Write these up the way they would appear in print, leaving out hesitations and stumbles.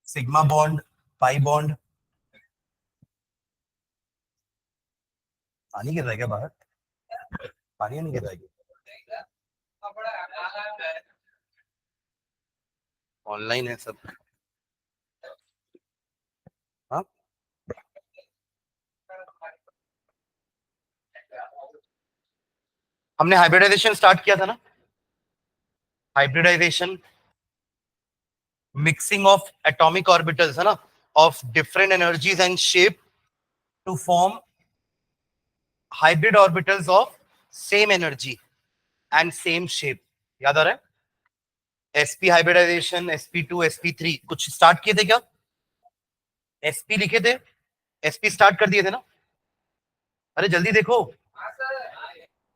Sigma bond, pi bond. पानी गिर रहा है क्या बाहर? पानी नहीं गिर रहा है? ऑनलाइन है सब। हाँ, हमने हाइब्रिडाइजेशन स्टार्ट किया था ना। Hybridization mixing of atomic orbitals है ना, of different energies and shape to form hybrid orbitals of same energy and same shape. याद आ रहा है? एसपी हाइब्रिडाइजेशन, sp2 sp3 कुछ स्टार्ट किए थे क्या? sp लिखे थे, sp स्टार्ट कर दिए थे ना। अरे जल्दी देखो,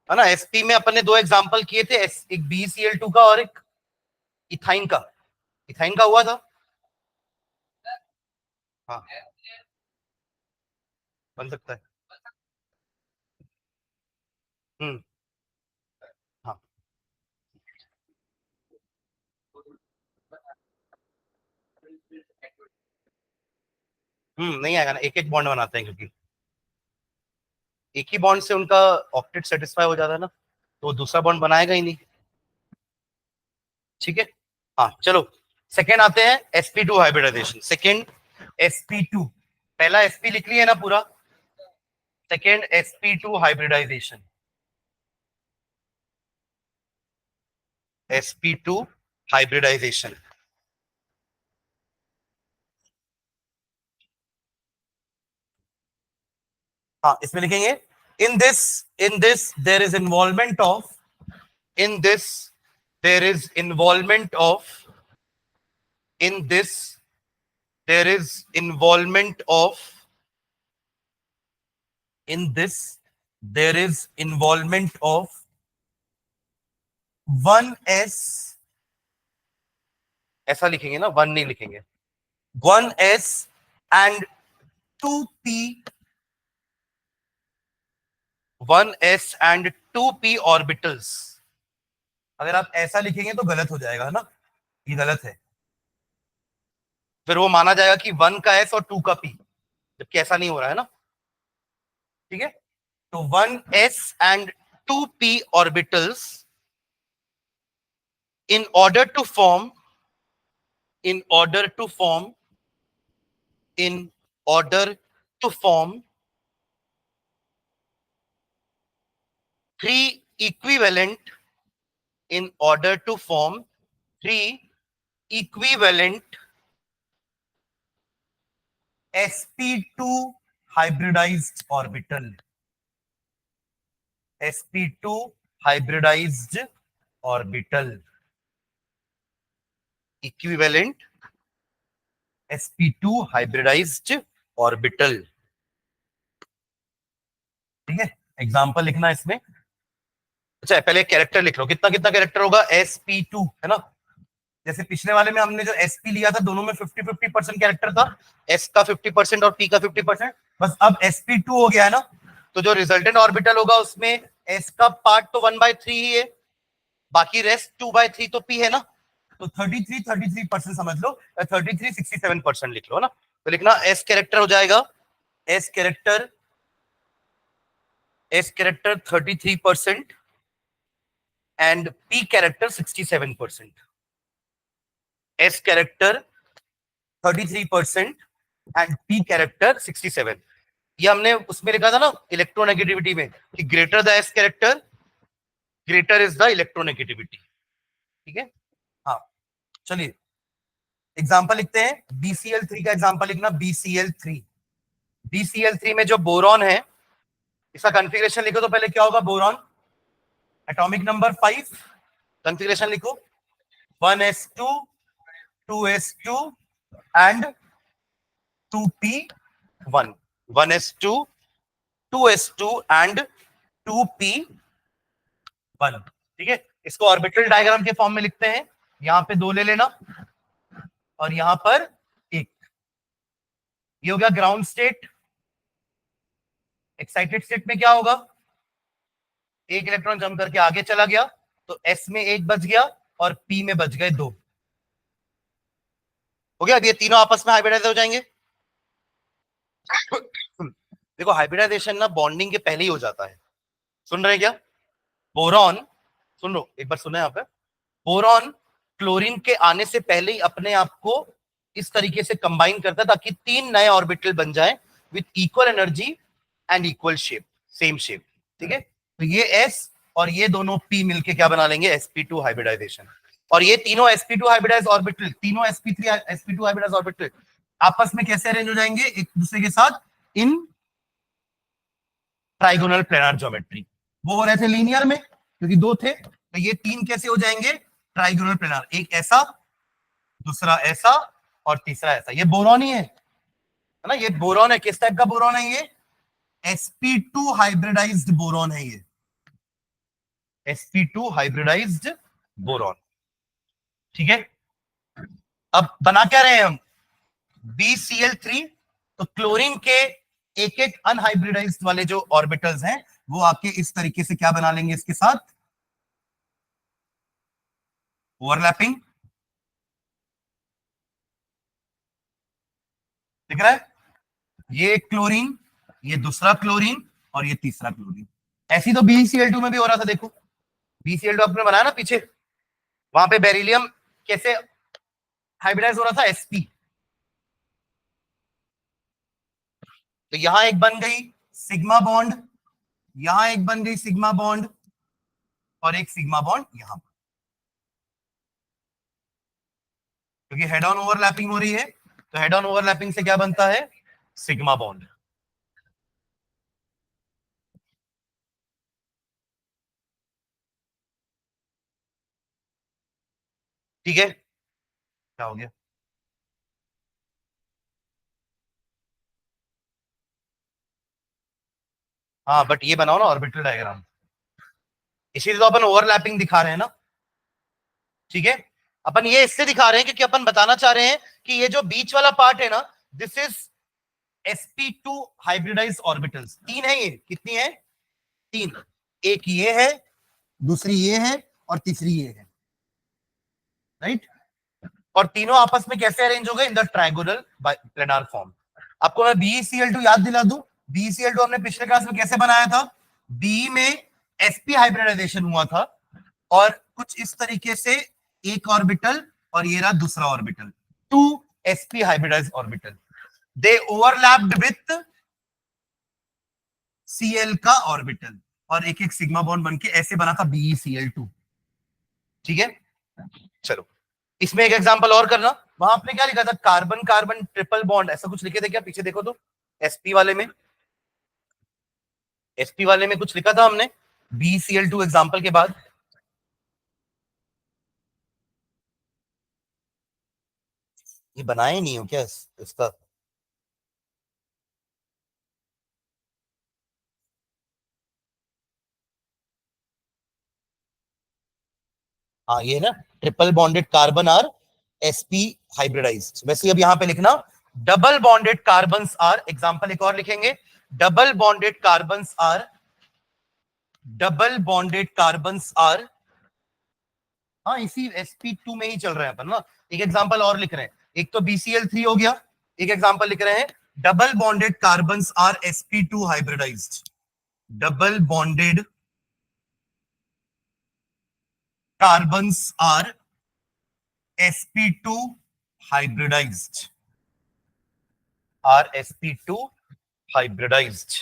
है ना। sp में अपन ने दो एग्जांपल किए थे, एक BeCl2 का और एक इथाइन का। इथाइन का हुआ था। हाँ, बन सकता है। हम्म। हाँ। नहीं आएगा ना, एक एक बॉन्ड बनाते हैं क्योंकि एक ही बॉन्ड से उनका ऑक्टेट सेटिस्फाई हो जाता है ना, तो दूसरा बॉन्ड बनाएगा ही नहीं। ठीक है। हाँ चलो, सेकेंड आते हैं sp2 हाइब्रिडाइजेशन। सेकेंड sp2, पहला sp लिख लिया ना पूरा। Second sp2 hybridization, sp2 hybridization. हाँ, इसमें लिखेंगे in this there is involvement of, in this there is involvement of, in this there is involvement of, in this there is involvement of 1s, ऐसा लिखेंगे ना, वन नहीं लिखेंगे, 1s and 2p, 1s and 2p orbitals। अगर आप ऐसा लिखेंगे तो गलत हो जाएगा, है ना, ये गलत है। फिर वो माना जाएगा कि 1 का s और 2 का p, जबकि ऐसा नहीं हो रहा है ना। ठीक है, तो 1s and 2p orbitals in order to form, in order to form, in order to form three equivalent, in order to form three equivalent sp2 hybridized orbital, sp2 hybridized orbital, equivalent sp2 hybridized orbital। ठीक है, example लिखना इसमें। अच्छा, पहले character लिख लो, कितना कितना character होगा, sp2, है ना। जैसे पिछले वाले में हमने जो sp लिया था, दोनों में 50-50% कैरेक्टर था, s का 50% और p का 50%। बस अब sp2 हो गया है ना, तो जो रिजल्टेंट ऑर्बिटल होगा उसमें s का पार्ट तो 1/3 ही है, बाकी रेस्ट 2/3 तो p है ना, तो 33% समझ लो, 67% लिख लो, है ना। तो लिखना s कैरेक्टर हो जाएगा, s character 33% and p character 67%, s character 33% and p character 67। ये हमने उसमें लिखा था ना इलेक्ट्रोनेगेटिविटी में, कि greater the S character greater is the electronegativity. ठीक है। हाँ चलिए, एग्जांपल लिखते हैं, BCl3 का एग्जांपल लिखना, BCl3। BCl3 में जो बोरॉन है, इसका कॉन्फ़िगरेशन लिखो तो पहले क्या होगा, बोरॉन एटॉमिक नंबर 5, कॉन्फ़िगरेशन लिखो 1s2 2s2 and 2p1, 1s2 2s2 and 2p1। ठीक है, इसको ऑर्बिटल डायग्राम के फॉर्म में लिखते हैं, यहां पे 2 ले लेना और यहां पर 1। ये हो गया ग्राउंड स्टेट। एक्साइटेड स्टेट में क्या होगा, एक इलेक्ट्रॉन जंप करके आगे चला गया, तो s में 1 बच गया और p में बच गए 2। हो गया। अब ये तीनों आपस में हाइब्रिडाइज हो जाएंगे। देखो हाइब्रिडाइजेशन ना बॉन्डिंग के पहले ही हो जाता है। सुन रहे हैं क्या? बोरॉन, सुन लो एक बार, सुने यहाँ पे। बोरॉन क्लोरीन के आने से पहले ही अपने आप को इस तरीके से कंबाइन करता है ताकि तीन नए ऑर्बिटल बन जाए with equal energy and equal shape, same shape. ठीक है, तो ये एस और ये दोनों पी मिलके क्या बना लेंगे? sp2 hybridisation. और ये तीनों sp2 हाइब्रिडाइज ऑर्बिटल, तीनों sp3 sp2 हाइब्रिडाइज ऑर्बिटल आपस में कैसे अरेंज हो जाएंगे एक दूसरे के साथ? इन ट्राइगोनल प्लेनार ज्योमेट्री। वो हो रहे थे लीनियर में क्योंकि दो थे, तो ये तीन कैसे हो जाएंगे? ट्राइगोनल प्लेनार, एक ऐसा, दूसरा ऐसा और तीसरा ऐसा। ये बोरॉन ही है ना? ये बोरॉन है। किस टाइप का बोरॉन है ये? sp2 हाइब्रिडाइज्ड बोरॉन है ये, sp2 हाइब्रिडाइज्ड बोरॉन। ठीक है, अब बना क्या रहे हैं हम? BCl3। तो क्लोरीन के एक एक अनहाइब्रिडाइज्ड वाले जो ऑर्बिटल्स हैं वो आपके इस तरीके से क्या बना लेंगे इसके साथ? ओवरलैपिंग। दिख रहा है? ये एक क्लोरीन, ये दूसरा क्लोरीन और ये तीसरा क्लोरीन। ऐसी तो BCl2 में भी हो रहा था। देखो BCl2 आपने बनाया ना पीछे, वहां पे बेरिलियम कैसे हाइब्रिडाइज हो रहा था? sp। तो यहां एक बन गई सिग्मा बॉन्ड, यहां एक बन गई सिग्मा बॉन्ड और एक सिग्मा बॉन्ड यहां पर, क्योंकि हेड ऑन ओवरलैपिंग हो रही है। तो हेड ऑन ओवरलैपिंग से क्या बनता है? Sigma bond. ठीक है, क्या हो गया? हाँ बट ये बनाओ ना ऑर्बिटल डायग्राम, इसीलिए तो अपन ओवरलैपिंग दिखा रहे हैं ना। ठीक है, अपन ये इससे दिखा रहे हैं क्योंकि अपन बताना चाह रहे हैं कि ये जो बीच वाला पार्ट है ना, this is sp2 hybridise orbitals. तीन है ये, कितनी है? तीन। एक ये है, दूसरी ये है और तीसरी ये है, राइट? और तीनों आपस में कैसे अरेंज हो गए? In the triangular planar form. आपको मैं BeCl2 याद दिला दूं। BeCl2 हमने पिछले क्लास में कैसे बनाया था? बी में sp हाइब्रिडाइजेशन हुआ था और कुछ इस तरीके से एक ऑर्बिटल और ये रहा दूसरा orbital, two sp hybridize orbital, they overlapped with Cl का ऑर्बिटल और एक एक सिग्मा बॉन्ड बनके ऐसे बना था BeCl2। ठीक है, चलो इसमें एक एग्जांपल और करना। वहां आपने क्या लिखा था? कार्बन कार्बन ट्रिपल बॉन्ड, ऐसा कुछ लिखे थे क्या? पीछे देखो तो, sp वाले में, sp वाले में कुछ लिखा था हमने BeCl2 एग्जांपल के बाद। ये बनाए नहीं हो क्या इसका? हाँ ये ना, triple bonded carbon are sp hybridized. वैसे अब यहां पे लिखना double bonded carbons are, example एक और लिखेंगे, double bonded carbons are, double bonded carbons are. हाँ इसी sp2 में ही चल रहे हैं अपन ना। एक एग्जांपल और लिख रहे हैं, एक तो BCl3 हो गया, एक एग्जांपल लिख रहे हैं double bonded carbons are sp2 hybridized, double bonded carbons are sp2 hybridized, are sp2 hybridized,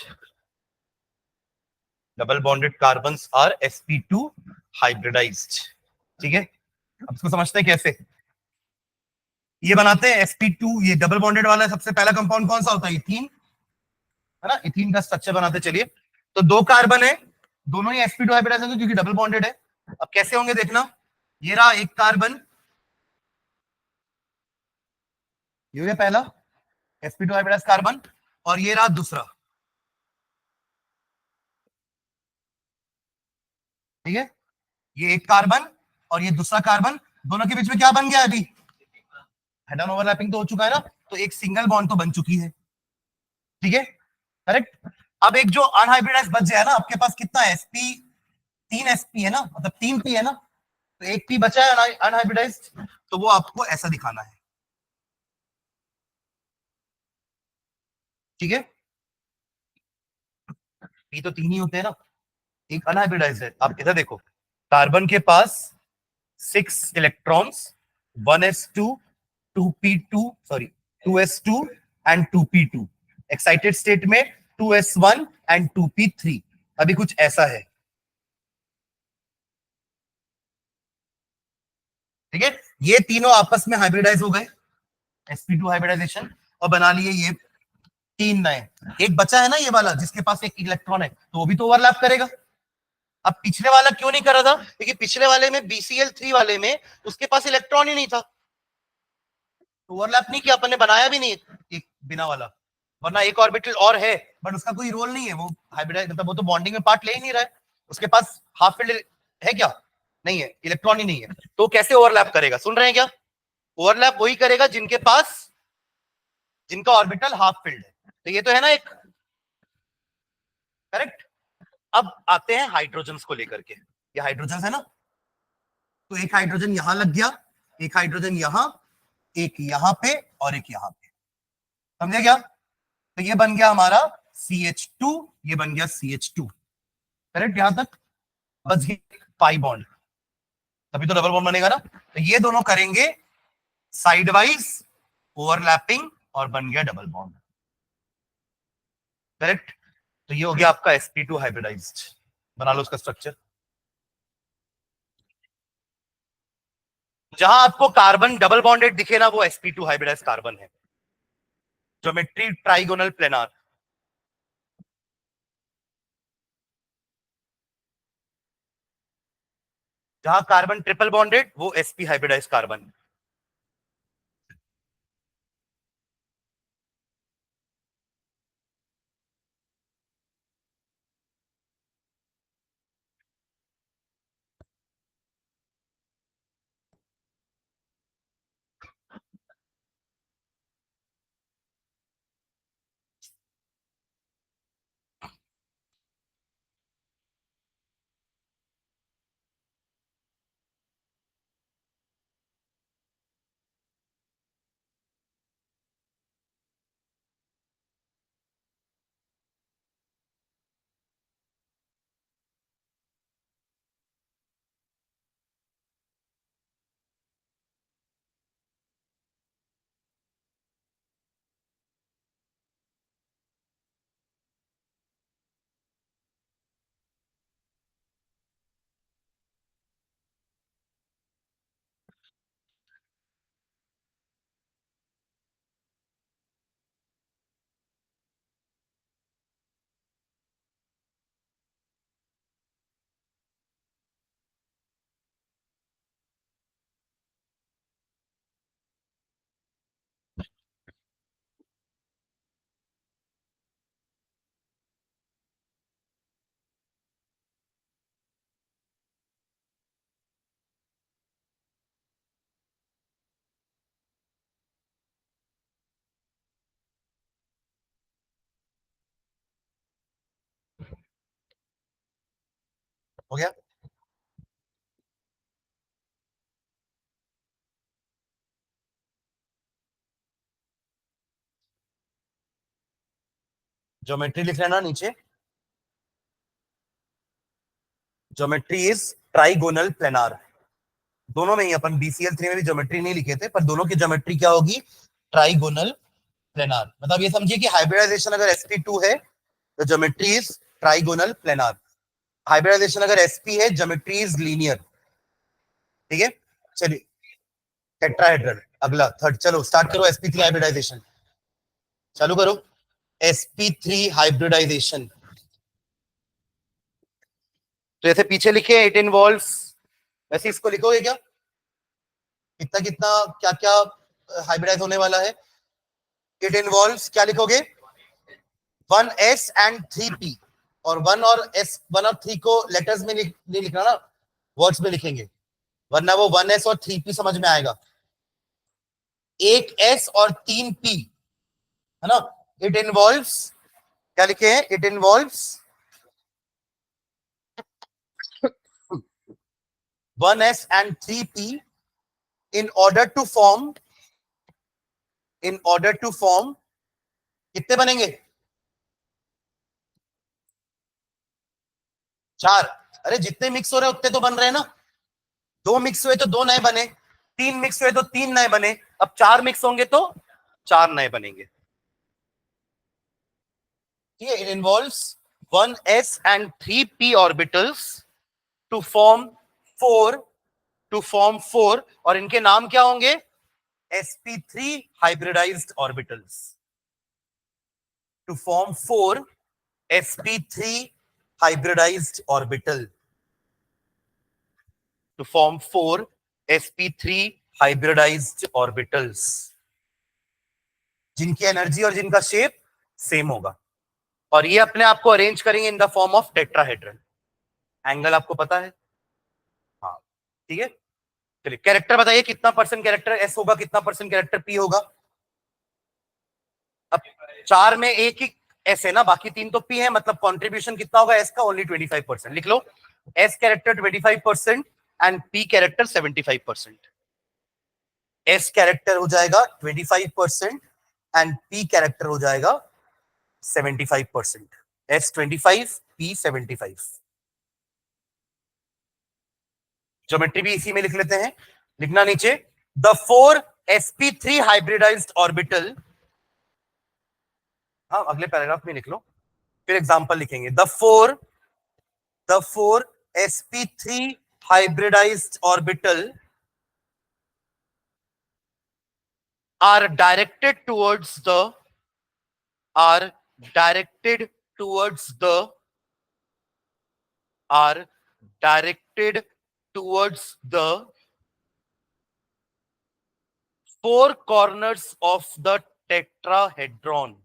double bonded carbons are sp2 hybridized। ठीक है, अब इसको समझते हैं कैसे ये बनाते हैं sp2। ये डबल बॉन्डेड वाला सबसे पहला कंपाउंड कौन सा होता है? इथीन, है ना? इथीन का स्ट्रक्चर बनाते चलिए। तो दो कार्बन है, दोनों ही sp2 हाइब्रिडाइज है क्योंकि डबल बॉन्डेड है। अब कैसे होंगे देखना, ये रहा एक कार्बन, ये हो पहला sp2 हाइब्रिडाइज कार्बन, और ये रहा दूसरा। ठीक है, ये एक कार्बन और ये दूसरा कार्बन, दोनों के बीच में क्या बन गया? अभी हेड ऑन ओवरलैपिंग तो हो चुका है ना, तो एक सिंगल बॉन्ड तो बन चुकी है। ठीक है, करेक्ट। अब एक जो अनहाइब्रिडाइज बच जाए ना, आपके पास कितना है? sp, तीन sp है ना, मतलब तीन p है ना, तो एक p बचा है अनहाइब्रिडाइज, तो वो आपको ऐसा दिखाना है। ठीक है, ये तो तीन ही होते हैं ना, एक अनहाइब्रिडाइज्ड है। आप इधर देखो, कार्बन के पास 6 electrons, 1s2, 2p2, sorry 2s2 and 2p2। Excited state में 2s1 एंड 2p3। अभी कुछ ऐसा है, ठीक है। ये तीनों आपस में हाइब्रिडाइज हो गए, sp2 हाइब्रिडाइजेशन, और बना लिए ये तीन नए। एक बचा है ना ये वाला जिसके पास एक इलेक्ट्रॉन है, तो वो भी तो ओवरलैप करेगा। अब पिछले वाला क्यों नहीं कर रहा था, क्योंकि पिछले वाले में BCl3 वाले में उसके पास इलेक्ट्रॉन ही नहीं था, ओवरलैप नहीं किया, अपन ने बनाया भी नहीं एक बिना वाला। वरना एक ऑर्बिटल और है, बट उसका कोई रोल नहीं है, वो हाइब्रिडाइज मतलब वो तो बॉन्डिंग में पार्ट ले ही नहीं रहा है, उसके पास हाफ फील्ड है क्या, नहीं है, इलेक्ट्रॉन ही नहीं है, तो कैसे ओवरलैप करेगा? सुन रहे हैं क्या? ओवरलैप वही करेगा जिनके पास, जिनका ऑर्बिटल हाफ फील्ड है। तो ये तो है ना एक, करेक्ट। अब आते हैं हाइड्रोजन्स को लेकर के, ये हाइड्रोजन है ना, तो एक हाइड्रोजन यहां लग गया, एक हाइड्रोजन यहां, एक यहां पे और एक यहां पे, समझे क्या? तो ये बन गया हमारा CH2, ये बन गया CH2, करेक्ट। यहां तक बच गई पाई बॉन्ड, तभी तो डबल बॉन्ड बनेगा ना। तो ये दोनों करेंगे साइड वाइज ओवरलैपिंग और बन गया डबल बॉन्ड, करेक्ट। तो ये हो गया आपका sp2 हाइब्रिडाइज्ड। बना लो उसका स्ट्रक्चर। जहां आपको कार्बन डबल बॉन्डेड दिखे ना, वो sp2 हाइब्रिडाइज्ड कार्बन है। Geometry trigonal planar. जहां कार्बन ट्रिपल बॉन्डेड, वो sp हाइब्रिडाइज्ड कार्बन। हो गया। ज्योमेट्री लिख लेना नीचे, ज्योमेट्री इज ट्राइगोनल प्लेनार। दोनों में ही, अपन BCl3 में भी ज्योमेट्री नहीं लिखे थे, पर दोनों की ज्योमेट्री क्या होगी? Trigonal planar. मतलब ये समझिए कि हाइब्रिडाइजेशन अगर sp2 है तो geometry is trigonal planar, hybridization अगर sp है ज्योमेट्री इज लीनियर, ठीक है। चलिए, टेट्राहेड्रल अगला थर्ड, चलो स्टार्ट करो sp3 हाइब्रिडाइजेशन, चालू करो। sp3 हाइब्रिडाइजेशन, तो जैसे पीछे लिखे इट इन्वॉल्व्स, वैसे इसको लिखोगे क्या, कितना कितना क्या क्या हाइब्रिडाइज होने वाला है? इट इन्वॉल्व्स क्या लिखोगे? 1s एंड 3p, और 1 और s, 1 और 3 को लेटर्स में नहीं लिखना ना, वर्ड्स में लिखेंगे, वरना वो 1s और 3p समझ में आएगा। एक s और 3p, है ना। इट इन्वॉल्व्स, क्या लिखे हैं? It involves 1s and 3p in order to form, कितने बनेंगे? 4। अरे जितने मिक्स हो रहे हैं उतने तो बन रहे हैं ना। 2 मिक्स हुए तो 2 नए बने, 3 मिक्स हुए तो 3 नए बने, अब 4 मिक्स होंगे तो 4 नए बनेंगे। ठीक है, it involves 1s and 3p orbitals to form 4 और इनके नाम क्या होंगे? sp3 hybridized orbitals to form 4 sp3 hybridized orbital to form 4 sp3 hybridized orbitals जिनकी एनर्जी और जिनका शेप सेम होगा, और ये अपने आप को अरेंज करेंगे in the form of tetrahedral. Angle आपको पता है? हाँ, ठीक है। चलिए कैरेक्टर बताइए, कितना परसेंट कैरेक्टर एस होगा, कितना परसेंट कैरेक्टर पी होगा? अब 4 में एक ही एस है ना, बाकी 3 तो पी है, मतलब कंट्रीब्यूशन कितना होगा एस का? ओनली 25%। लिख लो, S character 25% and P character 75%। S character हो जाएगा 25% एंड पी कैरेक्टर हो जाएगा 75%। S 25, P 75। ज्योमेट्री भी इसी में लिख लेते हैं। लिखना नीचे, द 4sp3 हाइब्रिडाइज्ड ऑर्बिटल। हाँ, अगले पैराग्राफ में लिख लो, फिर एग्जांपल लिखेंगे। The four hybridized orbital are directed towards the are directed towards the are directed towards the four corners of the tetrahedron.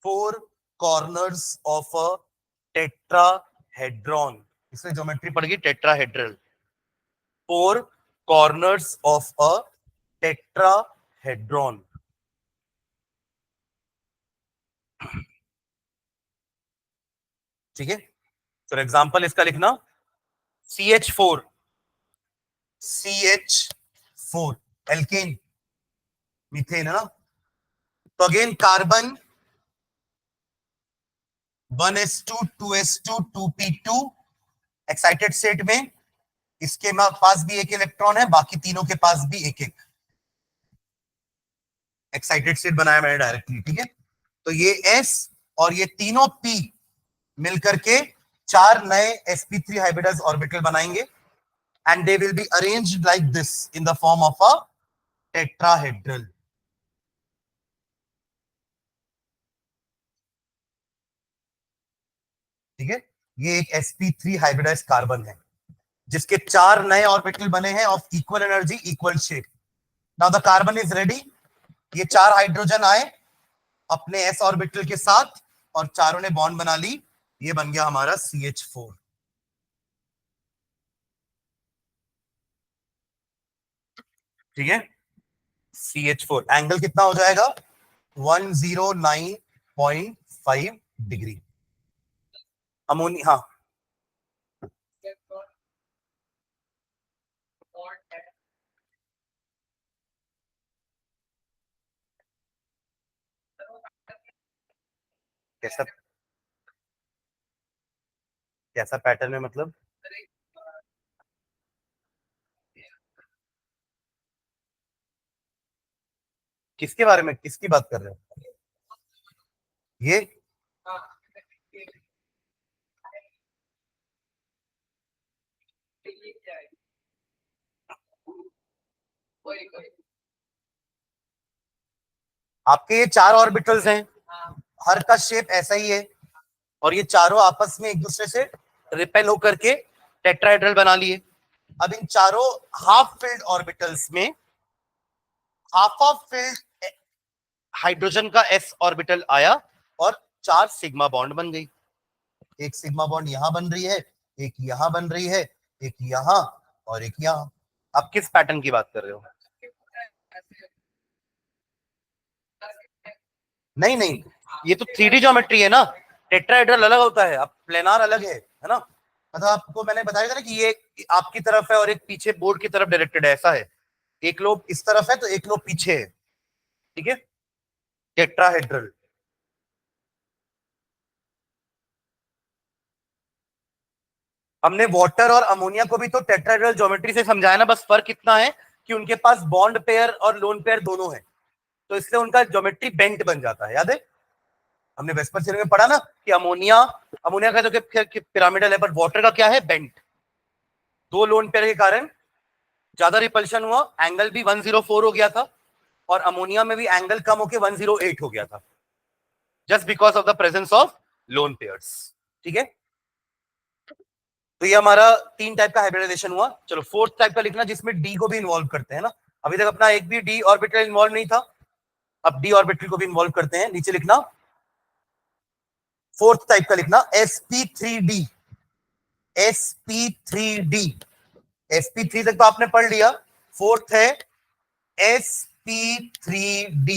Four corners of a tetrahedron. इसमें geometry पड़ेगी tetrahedral. Four corners of a tetrahedron. ठीक है, for example इसका लिखना CH4 CH4 alkene methane है ना। तो again carbon 1s2 2s2 2p2 excited state में, इसके पास भी एक इलेक्ट्रॉन है, बाकी तीनों के पास भी एक एक। एक्साइटेड स्टेट बनाया मैंने डायरेक्टली। ठीक है, तो ये S और ये तीनों P मिलकर के 4 नए sp3 हाइब्रिडाइज्ड ऑर्बिटल बनाएंगे, and they will be arranged like this in the form of a tetrahedral. ठीक है, ये एक sp3 हाइब्रिडाइज्ड कार्बन है जिसके 4 नए ऑर्बिटल बने हैं of equal energy equal shape. Now the carbon is ready. ये 4 हाइड्रोजन आए अपने s ऑर्बिटल के साथ और चारों ने बॉन्ड बना ली, ये बन गया हमारा CH4। ठीक है, CH4 एंगल कितना हो जाएगा? 109.5 डिग्री। अमोनिया, हाँ कैसा कैसा पैटर्न है मतलब? किसके बारे में, किसकी बात कर रहे हो? ये आपके ये 4 ऑर्बिटल्स हैं, हर का शेप ऐसा ही है, और ये चारों आपस में एक दूसरे से रिपेल होकर के टेट्राहेड्रल बना लिए। अब इन चारों हाफ फिल्ड ऑर्बिटल्स में हाफ ऑफ फिल्ड हाइड्रोजन का s ऑर्बिटल आया और 4 सिग्मा बॉन्ड बन गई। एक सिग्मा बॉन्ड यहां बन रही है, एक यहां बन रही है, एक यहां और एक यहां। आप किस पैटर्न की बात कर रहे हो? नहीं नहीं, ये तो 3D ज्योमेट्री है ना, टेट्राहेड्रल अलग होता है, अब प्लेनार अलग है ना। मतलब आपको मैंने बताया था ना कि ये आपकी तरफ है और एक पीछे बोर्ड की तरफ डायरेक्टेड है, ऐसा है। एक लोब इस तरफ है तो एक लोब पीछे है। ठीक है, टेट्राहेड्रल। हमने वाटर और अमोनिया को भी तो टेट्राहेड्रल ज्योमेट्री से समझाया ना, बस फर्क इतना है कि उनके पास बॉन्ड पेयर और लोन पेयर दोनों है, तो इसलिए उनका ज्योमेट्री बेंट बन जाता है। याद है हमने वेस्पर थ्योरम में पढ़ा ना कि अमोनिया अमोनिया का तो पिरामिडल है, पर वाटर का क्या है, बेंट। दो लोन पेयर के कारण ज्यादा रिपल्शन हुआ, एंगल भी 104 हो गया था, और अमोनिया में भी एंगल कम होकर 108 हो गया था, just because of the presence of lone pairs. ठीक है, तो ये हमारा 3 टाइप का हाइब्रिडाइजेशन हुआ। चलो 4th टाइप का लिखना, जिसमें डी को भी इन्वॉल्व करते हैं ना। अभी तक अपना एक भी डी ऑर्बिटल इन्वॉल्व नहीं था, अब डी ऑर्बिटल को भी इन्वॉल्व करते हैं। नीचे लिखना 4th टाइप का लिखना sp3d। sp3d, sp3 तक तो आपने पढ़ लिया, 4th है sp3d।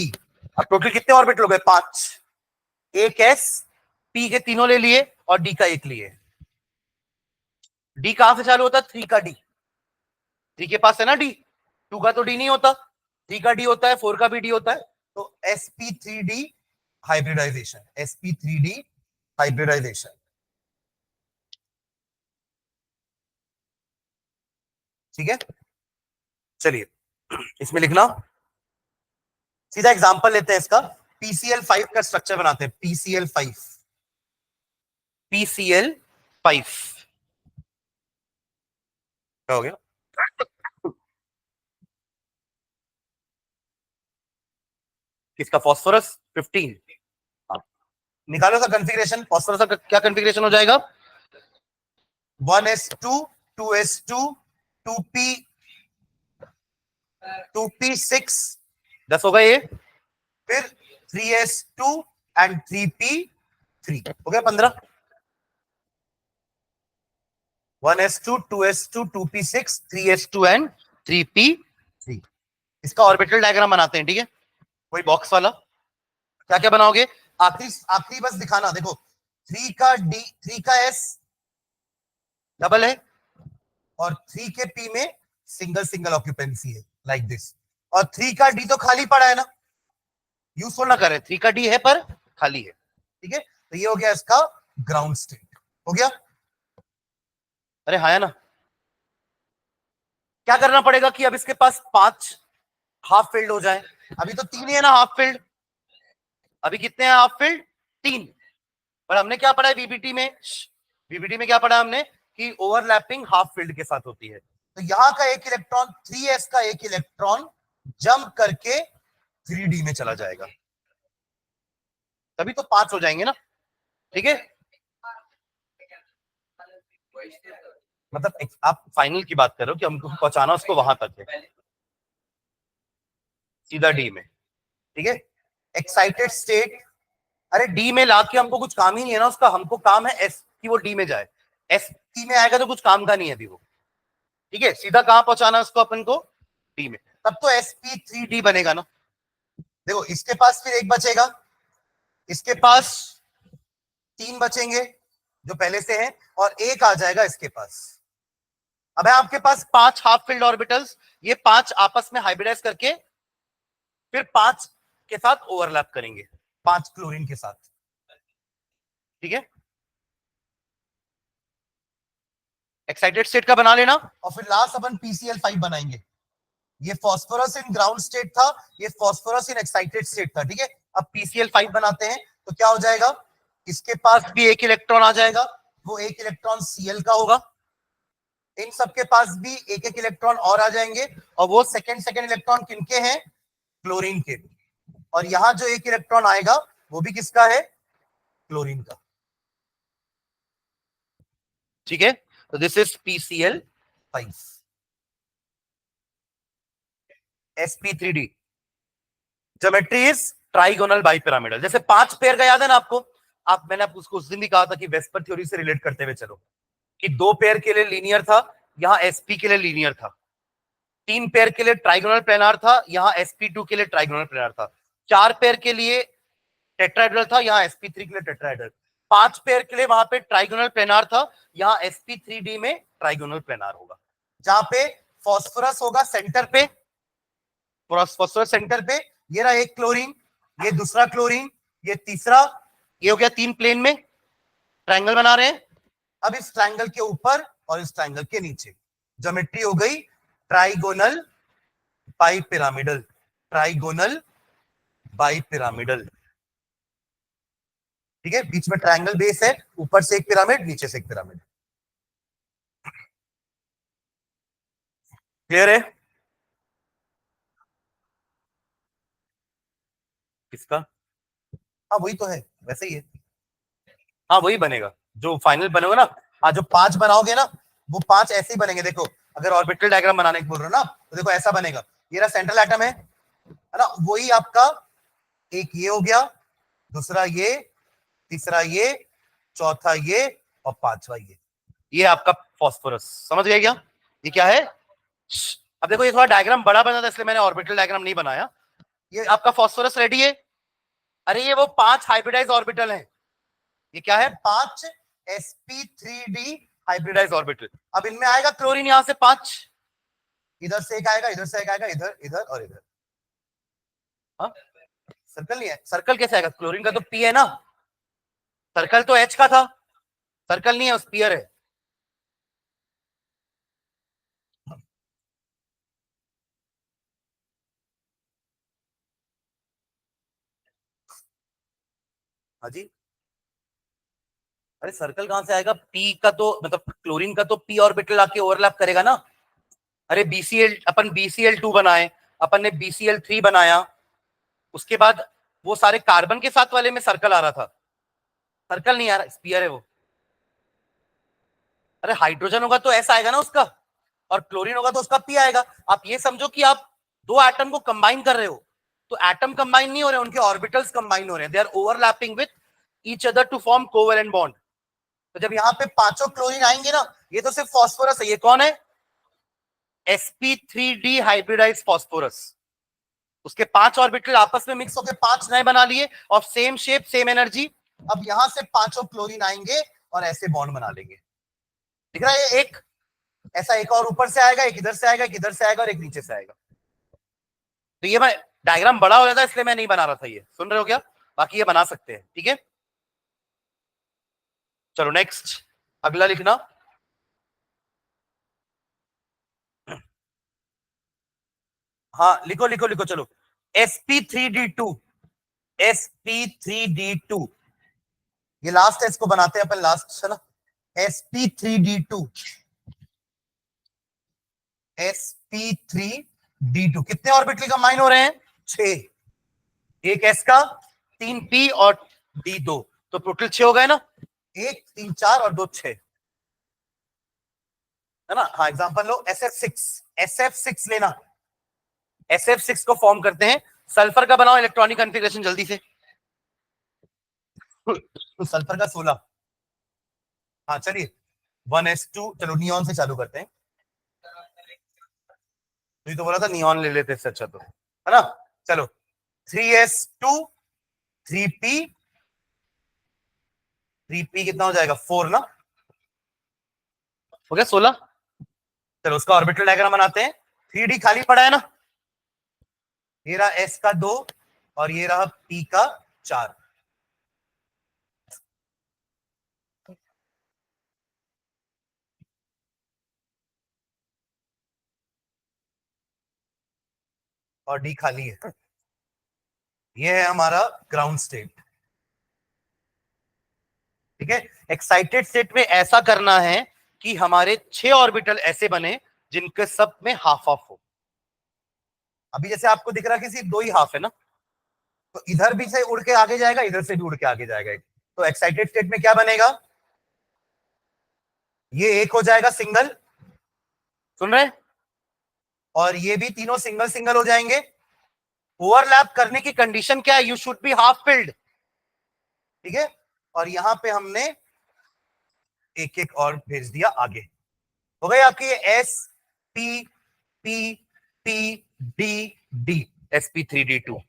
अब टोटल कितने ऑर्बिटल हो गए, 5। एक s, p के तीनों ले लिए और d का एक लिए। डी कहां से चालू होता है, 3 का डी, 3 के पास है ना डी, 2 का तो डी नहीं होता, 3 का डी होता है, 4 का भी डी होता है। तो sp3d हाइब्रिडाइजेशन, sp3d हाइब्रिडाइजेशन। ठीक है, चलिए इसमें लिखना, सीधा एग्जांपल लेते हैं इसका। PCl5 का स्ट्रक्चर बनाते हैं, PCl5। PCl5 क्या हो गया, किसका, फास्फोरस 15। निकालो सा कॉन्फ़िगरेशन, फास्फोरस का क्या कॉन्फ़िगरेशन हो जाएगा, 1s2 2s2 2p 2p6 10 होगा ये, फिर 3s2 एंड 3p3 हो गया 15। 1s2 2s2 2p6 3s2 and 3p3। इसका ऑर्बिटल डायग्राम बनाते हैं। ठीक है, कोई बॉक्स वाला, क्या क्या बनाओगे, आखिरी आखिरी बस दिखाना, देखो 3 का डी, 3 का एस डबल है, और 3 के पी में सिंगल सिंगल ऑक्यूपेंसी है, लाइक दिस। और 3 का डी तो खाली पड़ा है ना, यूजफुल ना करे, 3 का डी है पर खाली है। ठीक है, तो ये हो गया इसका ग्राउंड स्टेट, हो गया। अरे हाँ ना, क्या करना पड़ेगा कि अब इसके पास 5 हाफ फील्ड हो जाए। अभी तो 3 ही है ना हाफ फील्ड, अभी कितने हैं हाफ फील्ड, 3। पर हमने क्या पढ़ा है बीबीटी में, बीबीटी में क्या पढ़ा हमने कि ओवरलैपिंग हाफ फील्ड के साथ होती है। तो यहां का एक इलेक्ट्रॉन 3s का एक इलेक्ट्रॉन जंप करके 3d में चला जाएगा, तभी तो 5 हो जाएंगे ना। ठीक है, मतलब आप फाइनल की बात कर रहे हो कि हमको पहुंचाना उसको वहां तक है, सीधा डी में। ठीक है, एक्साइटेड स्टेट, अरे डी में लाके हमको कुछ काम ही नहीं है ना उसका, हमको काम है एस की वो डी में जाए, एस टी में आएगा तो कुछ काम का नहीं है अभी वो। ठीक है, सीधा कहां पहुंचाना उसको अपन को, डी में, तब तो sp3d बनेगा ना। देखो इसके पास फिर एक बचेगा, इसके पास 3 बचेंगे जो पहले से हैं, और एक आ जाएगा इसके पास। अब है आपके पास 5 हाफ फील्ड ऑर्बिटल्स, ये 5 आपस में हाइब्रिडाइज करके फिर 5 के साथ ओवरलैप करेंगे, 5 क्लोरीन के साथ। ठीक है, एक्साइटेड स्टेट का बना लेना, और फिर लास्ट अपन PCl5 बनाएंगे। ये फास्फोरस इन ग्राउंड स्टेट था, ये फास्फोरस इन एक्साइटेड स्टेट था। ठीक है, अब PCl5 बनाते हैं तो क्या हो जाएगा, इसके पास भी एक इलेक्ट्रॉन आ जाएगा, वो एक इलेक्ट्रॉन Cl का होगा, इन सबके पास भी एक एक इलेक्ट्रॉन और आ जाएंगे, और वो सेकंड इलेक्ट्रॉन किनके हैं, क्लोरीन के। और यहां जो एक इलेक्ट्रॉन आएगा वो भी किसका है, क्लोरीन का। ठीक है, तो this is PCl5 sp3d। Geometry is trigonal bipyramidal. जैसे 5 पेयर का याद है ना आपको, मैंने आपको उसको उस दिन भी कहा था कि वेस्पर थ्योरी से रिलेट करते हुए चलो, कि 2 पेयर के लिए लीनियर था, यहां sp के लिए लीनियर था, 3 पेयर के लिए ट्राइगोनल प्लेनार था, यहां sp2 के लिए ट्राइगोनल प्लेनार था, 4 पेयर के लिए टेट्राहेड्रल था, यहां sp3 के लिए टेट्राहेड्रल, 5 पेयर के लिए वहां पे ट्राइगोनल प्लेनार था, यहां sp3d में ट्राइगोनल प्लेनार होगा, जहां पे फास्फोरस होगा सेंटर पे, फास्फोरस सेंटर पे, ये रहा एक क्लोरीन, ये दूसरा क्लोरीन, ये तीसरा, ये हो गया 3 प्लेन में ट्रायंगल बना रहे हैं। अब इस ट्रायंगल के ऊपर और इस ट्राइंगल के नीचे। ज्योमेट्री हो गई trigonal bi pyramidal, trigonal bi pyramidal. ठीक है, बीच में ट्राइंगल बेस है, ऊपर से एक पिरामिड, नीचे से एक पिरामिड। क्लियर है? किसका? हाँ वही तो है, वैसे ही है। हाँ वही बनेगा जो फाइनल बनेगा ना। हाँ जो 5 बनाओगे ना, वो 5 ऐसे ही बनेंगे। देखो अगर ऑर्बिटल डायग्राम बनाने को बोल रहे हो ना, तो देखो ऐसा बनेगा। ये रहा सेंट्रल एटम है ना, वही आपका एक ये हो गया, दूसरा ये, तीसरा ये, चौथा ये, और पांचवा ये आपका फॉस्फोरस। समझ गए क्या? ये क्या है? अब देखो ये थोड़ा डायग्राम बड़ा बना था, इसलिए मैंने ऑर्बिटल डायग्राम नहीं बनाया। ये आपका फॉस्फोरस रेडी है। अरे ये वो 5 हाइब्रिडाइज ऑर्बिटल हैं। ये क्या है? 5 sp3d हाइब्रिडाइज ऑर्बिटल। अब इनमें आएगा क्लोरीन, यहां से 5, इधर से एक आएगा, इधर से एक आएगा, इधर, इधर और इधर। हाँ सर्कल नहीं है। सर्कल कैसे आएगा? क्लोरीन का तो पी है ना, सर्कल तो एच का था, सर्कल नहीं है, उस पीयर है। हाँ जी। अरे सर्कल कहां से आएगा? पी का तो मतलब क्लोरीन का तो पी ऑर्बिटल आके ओवरलैप करेगा ना। अरे बीसीएल, अपन BCl2 बनाए, अपन ने BCl3 बनाया, उसके बाद वो सारे कार्बन के साथ वाले में सर्कल आ रहा था। सर्कल नहीं आ रहा, स्पीयर है वो। अरे हाइड्रोजन होगा तो ऐसा आएगा ना उसका, और क्लोरीन होगा तो उसका पी आएगा। आप ये समझो कि आप दो एटम को कंबाइन कर रहे हो, तो एटम कंबाइन नहीं हो रहे, उनके ऑर्बिटल्स कंबाइन हो रहे हैं। They are overlapping with each other to form covalent bond. तो जब यहाँ पे पांचों क्लोरीन आएंगे ना, ये तो सिर्फ फॉस्फोरस है। ये कौन है? sp3d hybridise phosphorus. उसके 5 ऑर्बिटल आपस में मिक्स होकर 5 नए बना लिए, of same shape same energy. अब यहां से पांचों क्लोरीन आएंगे और ऐसे बॉन्ड बना लेंगे। दिख रहा है? एक ऐसा, एक और ऊपर से आएगा, एक इधर से आएगा, एक इधर से आएगा और एक नीचे से आएगा। तो ये मैं डायग्राम बड़ा हो जाता है, इसलिए मैं नहीं बना रहा था। ये सुन रहे हो क्या? बाकी ये बना सकते हैं। ठीक है, चलो नेक्स्ट, अगला लिखना। हाँ लिखो लिखो लिखो, चलो। sp3d2, sp3d2, ये लास्ट है, इसको बनाते हैं अपन लास्ट, है ना। sp3d2, sp3d2 कितने ऑर्बिटल कंबाइन हो रहे हैं? 6। एक s का, 3 p और d2, तो टोटल 6 हो गए ना। 1 3 4 और 2 6, है ना। हाँ एग्जांपल लो, SF6, SF6 लेना। SF6 को फॉर्म करते हैं। सल्फर का बनाओ इलेक्ट्रॉनिक कॉन्फ़िगरेशन जल्दी से। तो सल्फर का 16। हाँ चलिए 1s2, चलो नियॉन से चालू करते हैं। तुझे तो बोला था नियॉन ले लेते इससे अच्छा, तो है ना। चलो 3s2, 3p, 3p कितना हो जाएगा? 4 ना, हो गया 16। चलो उसका ऑर्बिटल डायग्राम बनाते हैं। 3d खाली पड़ा है ना, ये रहा s का 2 और ये रहा p का 4। और d खाली है। ये है हमारा ग्राउंड स्टेट। ठीक है, एक्साइटेड स्टेट में ऐसा करना है कि हमारे 6 ऑर्बिटल ऐसे बने जिनके सब में हाफ हाफ हो। अभी जैसे आपको दिख रहा है कि सिर्फ 2 ही हाफ है ना, तो इधर भी से उड़ के आगे जाएगा, इधर से भी उड़ के आगे जाएगा। तो एक्साइटेड स्टेट में क्या बनेगा? ये एक हो जाएगा सिंगल, सुन रहे हैं, और ये भी तीनों सिंगल सिंगल हो जाएंगे। ओवरलैप करने की कंडीशन क्या है? You should be half filled. ठीक है, और यहां पे हमने एक एक और भेज दिया आगे। हो गई आपकी S P P P D D, sp3d2।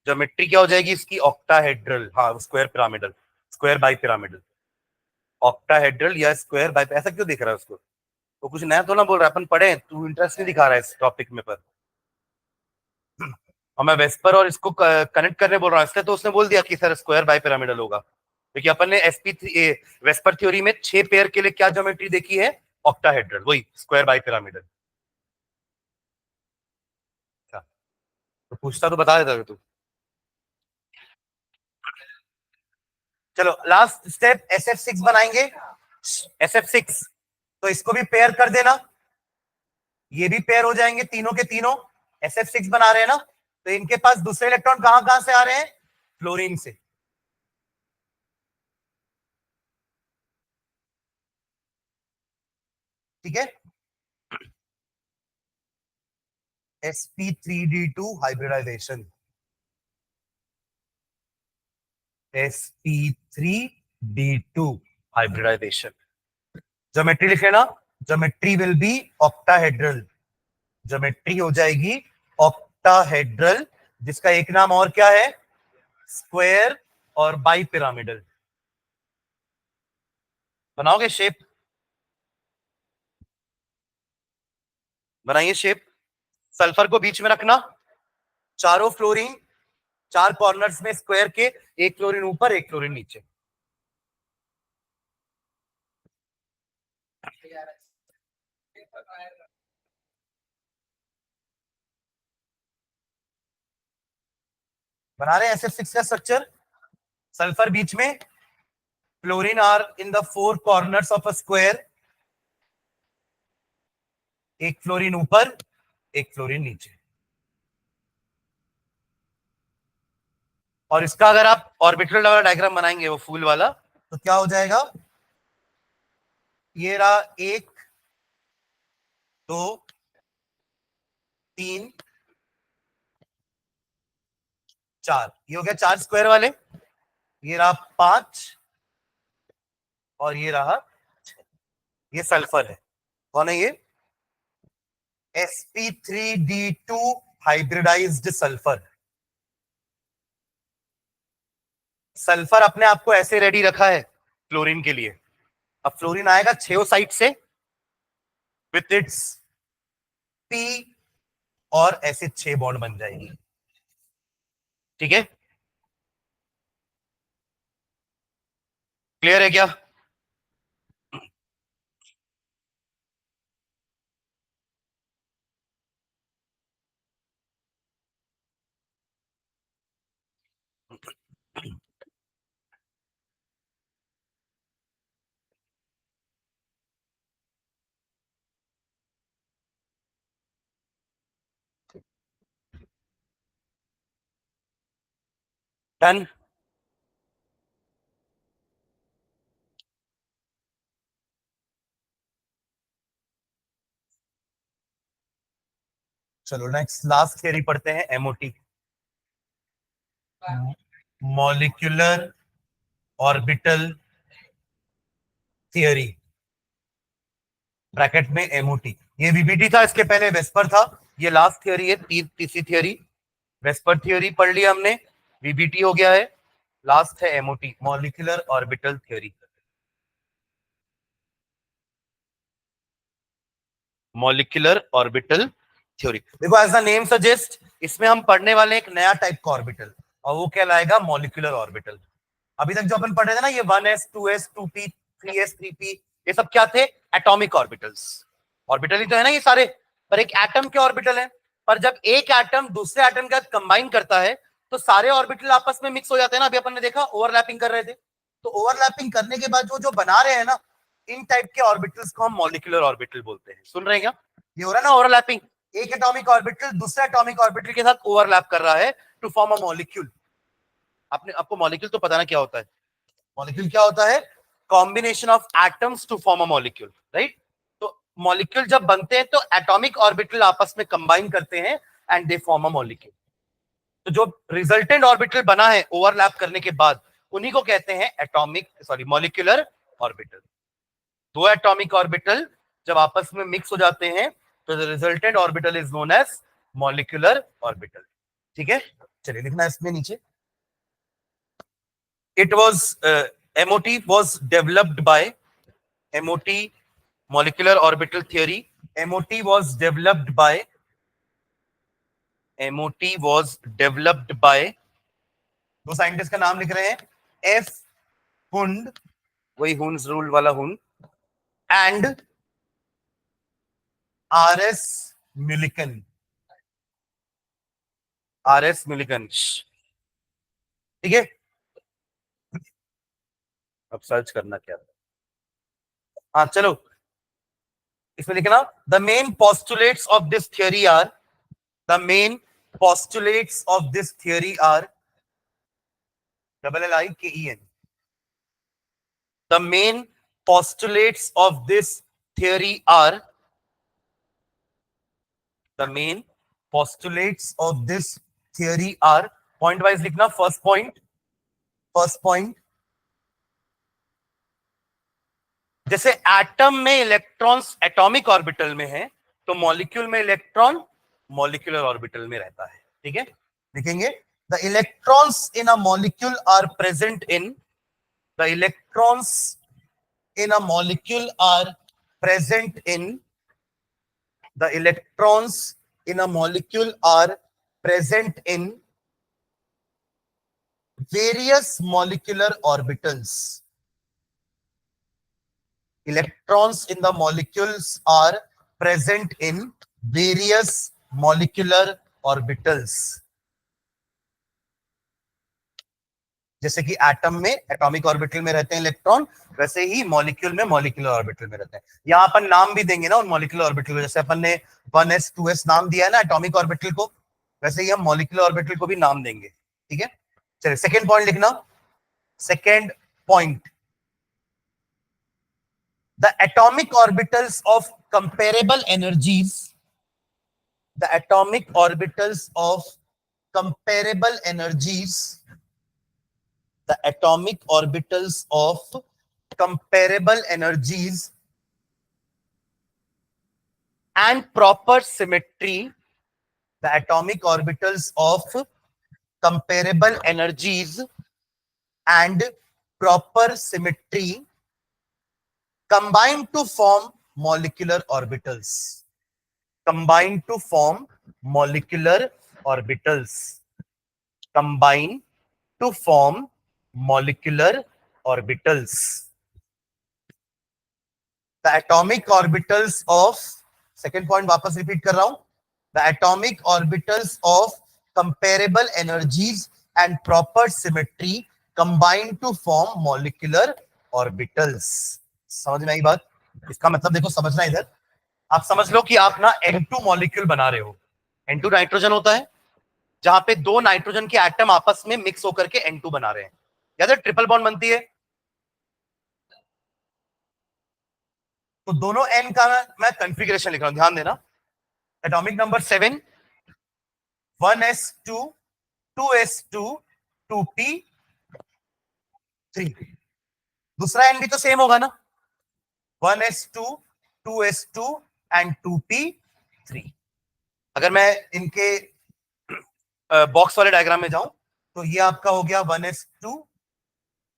Geometry क्या हो जाएगी इसकी? ऑक्टाहेड्रल, हाँ square pyramidal, square bi pyramidal. Octahedral या स्क्वायर बाई, ऐसा क्यों दिख रहा है उसको? तो कुछ नया तो ना बोल रहा है, अपन पढ़े, तू इंटरेस्ट नहीं दिखा रहा है इस टॉपिक में पर। और मैं वेस्पर और इसको कनेक्ट करने बोल रहा हूँ, इसलिए तो उसने बोल दिया कि सर स्क्वायर बाई पिरामिडल होगा, क्योंकि अपन ने sp3 वेस्पर थ्योरी में 6 पेयर के लिए क्या ज्योमेट्री देखी है, ऑक्टाहेड्रल, वही स्क्वायर बाइपिरामिडल। तो पूछता तो बता देता तू। चलो लास्ट स्टेप SF6 बनाएंगे। SF6 तो इसको भी पेयर कर देना, ये भी पेयर हो जाएंगे तीनों के तीनों। SF6 बना रहे हैं ना, तो इनके पास दूसरे इलेक्ट्रॉन कहां कहां से आ रहे हैं, फ्लोरीन से। ठीक है, sp3d2 hybridisation, sp3d2 hybridisation. Geometry लिखे ना, geometry will be octahedral, geometry हो जाएगी ऑक्टाहेड्रल, जिसका एक नाम और क्या है, स्क्वायर और बाइपिरामिडल। बनाओगे शेप, बनाइए शेप। सल्फर को बीच में रखना, चारों फ्लोरीन, चार कॉर्नर्स में स्क्वायर के, एक फ्लोरीन ऊपर एक फ्लोरीन नीचे। बना रहे हैं SF6 का स्ट्रक्चर, सल्फर बीच में, fluorine are in the four corners of a square, एक फ्लोरीन ऊपर एक फ्लोरीन नीचे। और इसका अगर आप ऑर्बिटल वाला डायग्राम बनाएंगे, वो फूल वाला, तो क्या हो जाएगा, ये रहा 1 2 3 4, ये हो गया 4 स्क्वायर वाले, ये रहा 5 और ये रहा 6। ये सल्फर है, कौन है ये, sp3d2 हाइब्रिडाइज्ड सल्फर। सल्फर अपने आप को ऐसे रेडी रखा है फ्लोरीन के लिए। अब फ्लोरीन आएगा 6 साइड से विथ इट्स p, और ऐसे 6 बॉन्ड बन जाएंगे। ठीक है, क्लियर है क्या। डन। चलो नेक्स्ट लास्ट थियरी पढ़ते हैं, MOT, molecular orbital theory, bracket में एमओटी। ये वीबीटी था, इसके पहले वेस्पर था, ये लास्ट थियरी है, तीसरी थियरी। वेस्पर थियरी पढ़ लिया हमने, वीबीटी हो गया है, लास्ट है MOT, molecular orbital theory. Molecular orbital theory, देखो एज द नेम सजेस्ट, इसमें हम पढ़ने वाले एक नया टाइप का ऑर्बिटल, और वो कहलाएगा मॉलिक्यूलर ऑर्बिटल। अभी तक जो अपन पढ़ रहे थे ना, ये 1s 2s 2p 3s 3p, ये सब क्या थे, एटॉमिक ऑर्बिटल्स। ऑर्बिटल ही तो है ना ये सारे, पर एक एटम के ऑर्बिटल है। पर जब एक एटम दूसरे एटम के साथ कंबाइन करता है, तो सारे ऑर्बिटल आपस में मिक्स हो जाते हैं ना, अभी अपन ने देखा ओवरलैपिंग कर रहे थे। तो ओवरलैपिंग करने के बाद जो जो बना रहे हैं ना, इन टाइप के ऑर्बिटल्स को हम मॉलिक्यूलर ऑर्बिटल बोलते हैं। सुन रहे हैं क्या, ये हो रहा है ना ओवरलैपिंग, एक एटॉमिक ऑर्बिटल दूसरे एटॉमिक ऑर्बिटल के साथ ओवरलैप कर रहा है टू फॉर्म अ मॉलिक्यूल। आपको मॉलिक्यूल तो पता ना क्या होता है, मॉलिक्यूल क्या होता है, combination of atoms to form a molecule, right. तो मॉलिक्यूल जब बनते हैं तो एटॉमिक ऑर्बिटल आपस में कंबाइन करते हैं and they form a molecule. तो जो रिजल्टेंट ऑर्बिटल बना है ओवरलैप करने के बाद, उन्हीं को कहते हैं मॉलिक्यूलर ऑर्बिटल। दो एटॉमिक ऑर्बिटल जब आपस में मिक्स हो जाते हैं, तो the resultant orbital is known as molecular orbital. ठीक है, चलिए लिखना इसमें नीचे, it was MOT was developed by MOT, molecular orbital theory, MOT was developed by MOT was developed by, दो साइंटिस्ट का नाम लिख रहे हैं, F हुंड, वही हुंस रूल वाला Hund, and RS. Millikan, RS. Millikan, ठीक है। अब सर्च करना क्या, हाँ चलो, इसमें लिखना the main postulates of this theory are, the main postulates of this theory are, LLIKEN, the main postulates of this theory are, the main postulates of this theory are, point wise लिखना, first point, first point, जैसे atom में electrons atomic orbital में है, तो molecule में electron molecular orbital में रहता है, ठीक है। लिखेंगे the electrons in a molecule are present in, the electrons in a molecule are present in, the electrons in a molecule are present in various molecular orbitals. Electrons in the molecules are present in various molecular orbitals. जैसे कि atom में atomic orbital में रहते हैं electron, वैसे ही molecule में molecular orbital में रहते हैं। यहाँ अपन नाम भी देंगे ना उन मॉलिक्यूलर ऑर्बिटल को, जैसे अपन ने 1s 2s नाम दिया है ना एटॉमिक ऑर्बिटल को, वैसे ही हम मॉलिक्यूलर ऑर्बिटल को भी नाम देंगे, ठीक है। चलिए सेकेंड पॉइंट लिखना, second point, the atomic orbitals of comparable energies, the atomic orbitals of comparable energies, the atomic orbitals of comparable energies and proper symmetry, the atomic orbitals of comparable energies and proper symmetry combine to form molecular orbitals, combine to form molecular orbitals, combine to form molecular orbitals. The atomic orbitals of, second point वापस repeat कर रहा हूं, the atomic orbitals of comparable energies and proper symmetry combine to form molecular orbitals. समझ में आई बात? इसका मतलब देखो, समझना इधर, आप समझ लो कि आप ना N2 मॉलिक्यूल बना रहे हो। N2 नाइट्रोजन होता है, जहां पे दो नाइट्रोजन के एटम आपस में मिक्स होकर के N2 बना रहे हैं, याद है ट्रिपल बॉन्ड बनती है, तो दोनों N का मैं कॉन्फ़िगरेशन लिख रहा हूं, ध्यान देना। Atomic number 7, 1s2 2s2 2p3, दूसरा N भी तो सेम होगा ना, 1s2 2s2 एंड 2p3। अगर मैं इनके बॉक्स वाले डायग्राम में जाऊं तो ये आपका हो गया 1s2,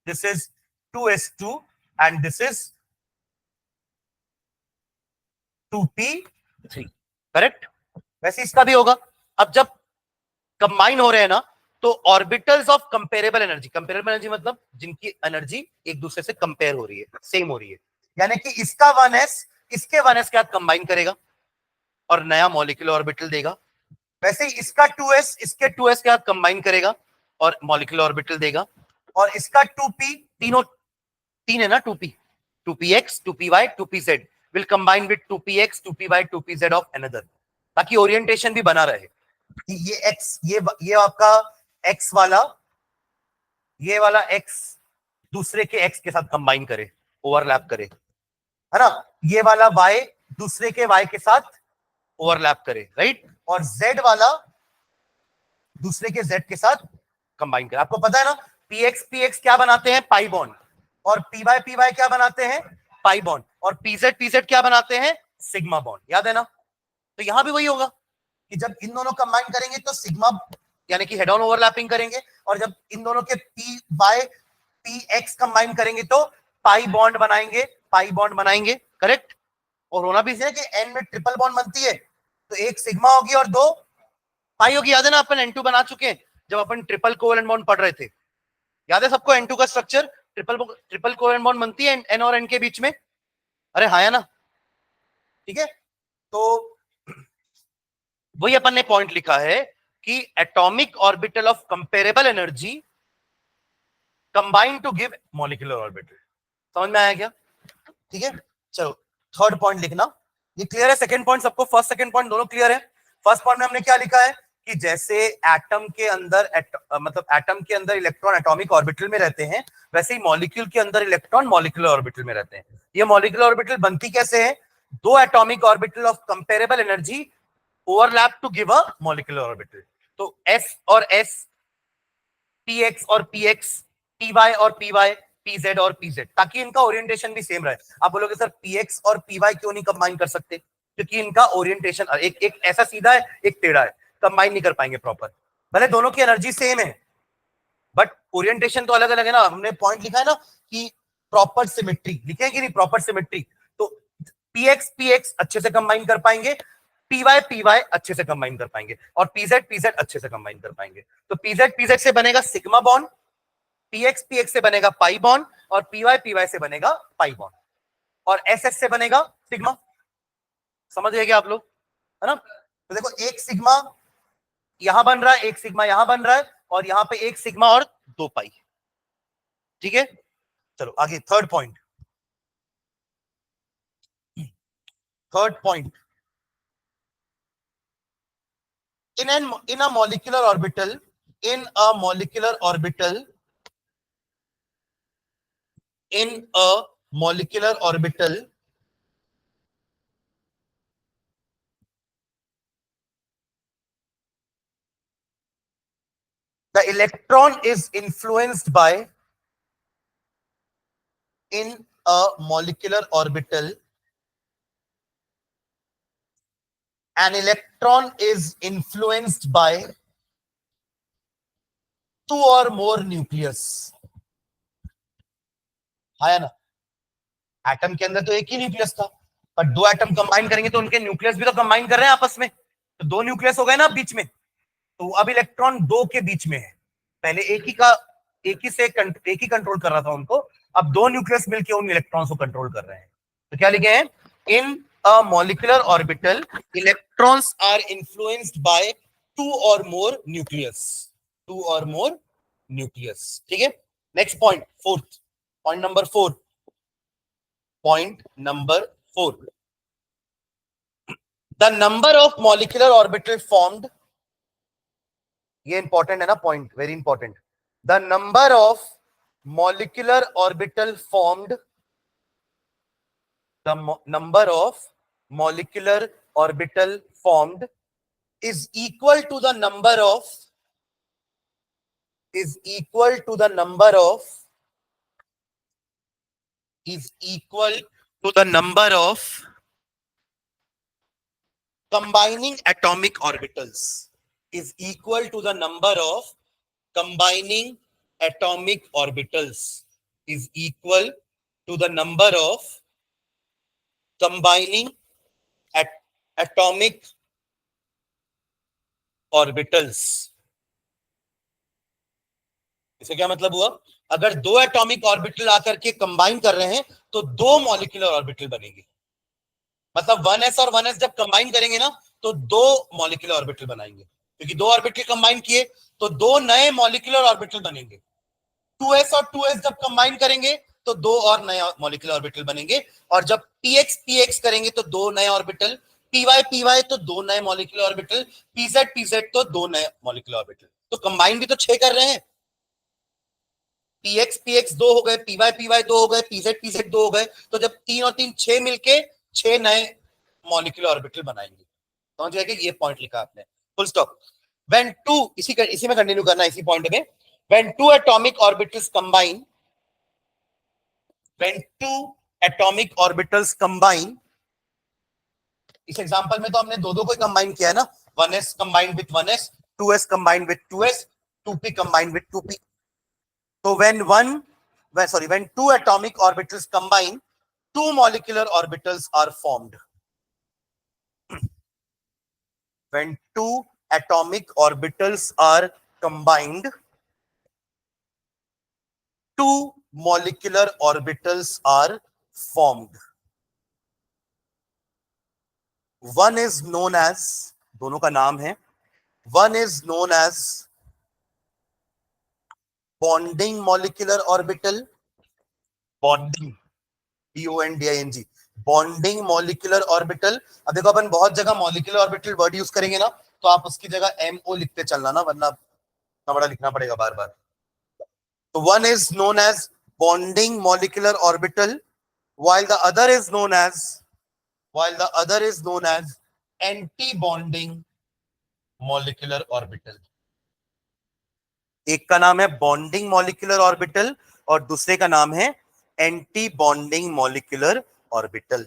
this is 2s2 and this is 2p3, correct. वैसे इसका भी होगा। अब जब कंबाइन हो रहे हैं ना, तो orbitals of comparable energy, comparable energy मतलब जिनकी एनर्जी एक दूसरे से कंपेयर हो रही है, सेम हो रही है, यानी कि इसका 1s इसके 1s के साथ कंबाइन करेगा और नया मॉलिक्यूलर ऑर्बिटल देगा, वैसे ही इसका 2s इसके 2s के साथ कंबाइन करेगा और मॉलिक्यूलर ऑर्बिटल देगा, और इसका 2p, तीनों तीन है ना, 2p, 2px 2py 2pz will combine with 2px 2py 2pz of another, ताकि ओरिएंटेशन भी बना रहे कि ये x, ये आपका x वाला, ये वाला x दूसरे के x के साथ कंबाइन करे, ओवरलैप करे, है ना, ये वाला y दूसरे के y के साथ ओवरलैप करे, राइट, और z वाला दूसरे के z के साथ कंबाइन करे। आपको पता है ना, px px क्या बनाते हैं, पाई बॉन्ड, और py py क्या बनाते हैं, पाई बॉन्ड, और pz pz क्या बनाते हैं, सिग्मा बॉन्ड, याद है ना। तो यहां भी वही होगा कि जब इन दोनों कंबाइन करेंगे तो सिग्मा यानी कि हेड ऑन ओवरलैपिंग करेंगे, और जब इन दोनों के P by P x combine करेंगे तो पाई बॉन्ड बनाएंगे, पाई बॉन्ड बनाएंगे, करेक्ट। और होना भी है कि एन में ट्रिपल बॉन्ड बनती है, तो एक सिग्मा होगी और दो पाई होगी, याद है ना, अपन N2 बना चुके हैं जब अपन ट्रिपल कोवेलेंट बॉन्ड पढ़ रहे थे, याद है सबको N2 का स्ट्रक्चर, ट्रिपल कोवेलेंट बॉन्ड बनती है एन और एन के बीच में? अरे हाँ या ना? ठीक है, तो वही अपन ने पॉइंट लिखा है कि atomic orbital of comparable energy combine to give molecular orbital. समझ में आया क्या? ठीक है, चलो थर्ड पॉइंट लिखना। ये क्लियर है? सेकंड पॉइंट सबको, फर्स्ट सेकंड पॉइंट दोनों क्लियर है? फर्स्ट पॉइंट में हमने क्या लिखा है कि जैसे एटम के अंदर मतलब एटम के अंदर इलेक्ट्रॉन एटॉमिक ऑर्बिटल में रहते हैं, वैसे ही मॉलिक्यूल के अंदर इलेक्ट्रॉन मॉलिक्यूलर ऑर्बिटल में रहते हैं। ये मॉलिक्यूलर ऑर्बिटल बनती कैसे है? दो atomic orbital of comparable energy overlap to give a molecular orbital. तो एस और एस, पी एक्स और पी एक्स, पी वाई और पी वाई, पी जेड और पी जेड, ताकि इनका ओरिएंटेशन भी सेम रहे। आप बोलोगे सर पी एक्स और पी वाई क्यों नहीं कंबाइन कर सकते? क्योंकि इनका ओरिएंटेशन एक ऐसा सीधा है, एक टेढ़ा है, कंबाइन नहीं कर पाएंगे प्रॉपर। भले दोनों की एनर्जी सेम है बट ओरिएंटेशन तो अलग अलग है ना। हमने पॉइंट लिखा है ना कि प्रॉपर सिमेट्री, लिखे कि नहीं? Proper symmetry. तो पी एक्स अच्छे से कंबाइन कर पाएंगे, पी वाई अच्छे से कंबाइन कर पाएंगे, और पी जेड अच्छे से कंबाइन कर पाएंगे। तो पी जेड से बनेगा सिग्मा बॉन्ड, पी एक्स से बनेगा पाई बॉन्ड, और पी वाई से बनेगा पाई बॉन्ड, और एस से बनेगा सिग्मा। समझ गए क्या आप लोग? है ना? तो देखो एक सिग्मा यहां बन रहा है, एक सिग्मा यहां बन रहा है, और यहां पे एक सिग्मा और दो पाई। ठीक है, चलो आगे third point. Third point, in a molecular orbital, in a molecular orbital, in a molecular orbital, the electron is influenced by, in a molecular orbital, an electron is influenced by two or more nucleus। है ना? Atom के अंदर तो एक ही nucleus था, पर दो atom combine करेंगे तो उनके न्यूक्लियस भी तो कंबाइन कर रहे हैं आपस में, तो दो न्यूक्लियस हो गए ना बीच में। तो अब इलेक्ट्रॉन दो के बीच में है, पहले एक ही कंट्रोल कर रहा था उनको, अब दो न्यूक्लियस मिलकर उन इलेक्ट्रॉन्स को कंट्रोल कर रहे हैं। तो क्या लिखे हैं? In a molecular orbital electrons are influenced by two or more nucleus, two or more nucleus. ठीक है, next point, fourth point, number four, point number four, the number of molecular orbital formed, ये important है ना point, very important. The number of molecular orbital formed, the number of molecular orbital formed is equal to the number of, is equal to the number of, is equal to the number of combining atomic orbitals, is equal to the number of combining atomic orbitals, is equal to the number of combining atomic orbitals। इसे क्या मतलब हुआ? अगर दो atomic orbital आकर के combine कर रहे हैं तो दो मॉलिक्यूलर ऑर्बिटल बनेंगे। मतलब 1s और 1s जब कंबाइन करेंगे ना तो दो मॉलिक्यूलर ऑर्बिटल बनाएंगे, क्योंकि दो ऑर्बिटल कंबाइन किए तो दो नए मॉलिक्यूलर ऑर्बिटल बनेंगे। 2s और 2s जब कंबाइन करेंगे तो दो और नए मॉलिक्यूलर ऑर्बिटल बनेंगे, और जब px करेंगे तो दो नए ऑर्बिटल, py तो दो नए मॉलिक्यूलर ऑर्बिटल, pz तो दो नए मॉलिक्यूलर ऑर्बिटल। तो कंबाइन भी तो 6 कर रहे हैं। px दो हो गए, py दो हो गए, pz दो हो गए, तो जब तीन और तीन 6 मिलके 6 नए मॉलिक्यूलर ऑर्बिटल बनाएंगे। समझ गए कि ये पॉइंट लिखा आपने, फुल स्टॉप। व्हेन टू, इसी में कंटिन्यू करना है, इसी पॉइंट में, when two atomic orbitals combine, when two atomic orbitals combine, इस एग्जांपल में तो हमने दो दो को कंबाइन किया है ना, 1s combined with 1s, 2s combined with 2s, 2p combined with 2p। तो when two atomic orbitals combine, two molecular orbitals are formed। When two atomic orbitals are combined, two molecular orbitals are formed. One is known as, दोनों का नाम है, one is known as bonding molecular orbital, bonding, BONDING, bonding molecular orbital. अब देखो अपन बहुत जगह molecular orbital word use करेंगे ना, तो आप उसकी जगह MO लिखते चलना ना, वरना इतना बड़ा लिखना पड़ेगा बार बार. तो one is known as bonding molecular orbital, while the other is known as anti bonding molecular orbital. एक का नाम है बॉन्डिंग मॉलिक्यूलर ऑर्बिटल और दूसरे का नाम है एंटी बॉन्डिंग मॉलिक्यूलर ऑर्बिटल.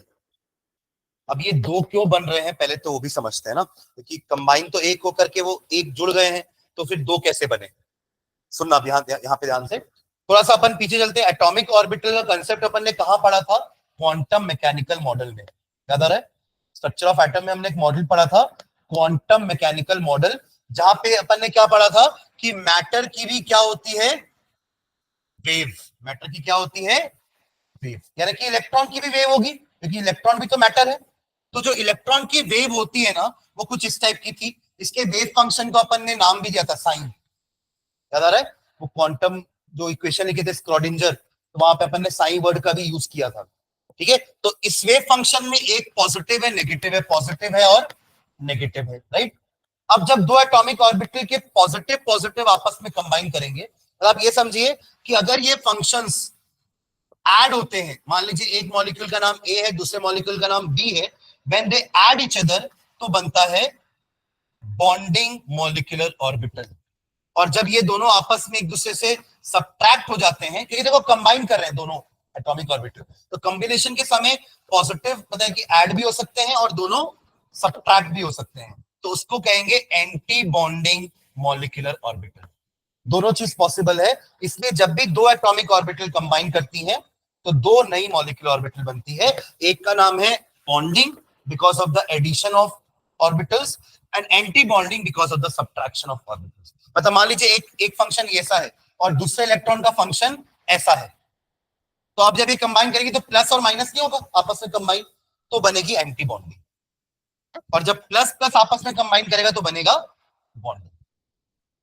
अब ये दो क्यों बन रहे हैं पहले तो वो भी समझते हैं ना, क्योंकि कंबाइन तो एक होकर के वो एक जुड़ गए हैं, तो फिर दो कैसे बने. सुनना अब यहाँ पे ध्यान से. थोड़ा सा अपन पीछे चलते हैं. एटॉमिक ऑर्बिटल का कंसेप्ट अपन ने कहाँ पढ़ा था? क्वांटम मैकेनिकल मॉडल में. याद आ रहा है? स्ट्रक्चर ऑफ एटम में हमने एक मॉडल पढ़ा था, क्वांटम मैकेनिकल मॉडल, जहां पे अपन ने क्या पढ़ा था कि मैटर की भी क्या होती है? वेव. मैटर की क्या होती है? वेव. यानी कि इलेक्ट्रॉन की भी वेव होगी, क्योंकि इलेक्ट्रॉन भी तो मैटर है. तो जो इलेक्ट्रॉन की वेव होती है ना, वो कुछ इस टाइप की थी. इसके वेव फंक्शन को अपन ने नाम भी दिया था साइन. याद आ रहा है? वो क्वांटम जो इक्वेशन लिखे थे स्क्रॉडिंजर, तो वहां पे अपन ने साइन वर्ड का भी यूज किया था. ठीक है. तो इस वेव फंक्शन में एक पॉजिटिव है, नेगेटिव है, पॉजिटिव है और नेगेटिव है. राइट. अब जब दो एटॉमिक ऑर्बिटल के पॉजिटिव पॉजिटिव आपस में कंबाइन करेंगे, तो आप ये समझिए कि अगर ये फंक्शंस ऐड होते हैं, मान लीजिए एक मॉलिक्यूल का नाम ए है, दूसरे मॉलिक्यूल का नाम बी है, when they add each other, तो बनता है बॉन्डिंग मॉलिक्यूलर ऑर्बिटल. और जब ये दोनों आपस में एक दूसरे से सब्ट्रैक्ट हो जाते हैं, क्योंकि देखो कंबाइन कर रहे हैं दोनों एटॉमिक ऑर्बिटल, तो कॉम्बिनेशन के समय पॉजिटिव पता है कि ऐड भी हो सकते हैं और दोनों सब्ट्रैक्ट भी हो सकते हैं, तो उसको कहेंगे एंटी बॉन्डिंग मॉलिक्यूलर ऑर्बिटल. दोनों चीज पॉसिबल है. इसलिए जब भी दो एटॉमिक ऑर्बिटल कंबाइन करती हैं, तो दो नई मॉलिक्यूलर ऑर्बिटल बनती है. एक का नाम है bonding because of the addition of orbitals, and anti bonding because of the subtraction of orbitals. मतलब मान लीजिए एक फंक्शन ऐसा है और दूसरे इलेक्ट्रॉन का फंक्शन ऐसा है, तो आप जब ये कंबाइन करेंगे तो प्लस और माइनस नहीं होगा आपस में कंबाइन, तो बनेगी एंटी बॉन्डिंग. और जब प्लस प्लस आपस में कंबाइन करेगा तो बनेगा बॉन्डिंग.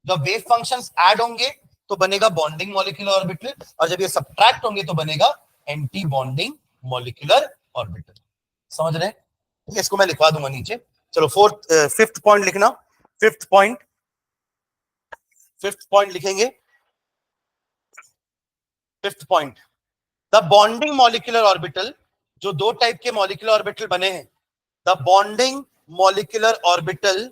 जब वेव फंक्शंस ऐड होंगे तो बनेगा बॉन्डिंग मॉलिक्यूलर ऑर्बिटल, और जब ये सब्ट्रैक्ट होंगे तो बनेगा एंटी बॉन्डिंग मॉलिक्यूलर ऑर्बिटल. समझ रहे हैं? इसको मैं लिखवा दूंगा नीचे. चलो फिफ्थ पॉइंट लिखना. फिफ्थ पॉइंट लिखेंगे. Fifth point, the bonding molecular orbital. जो दो टाइप के मॉलिक्यूलर ऑर्बिटल बने हैं, the bonding molecular orbital,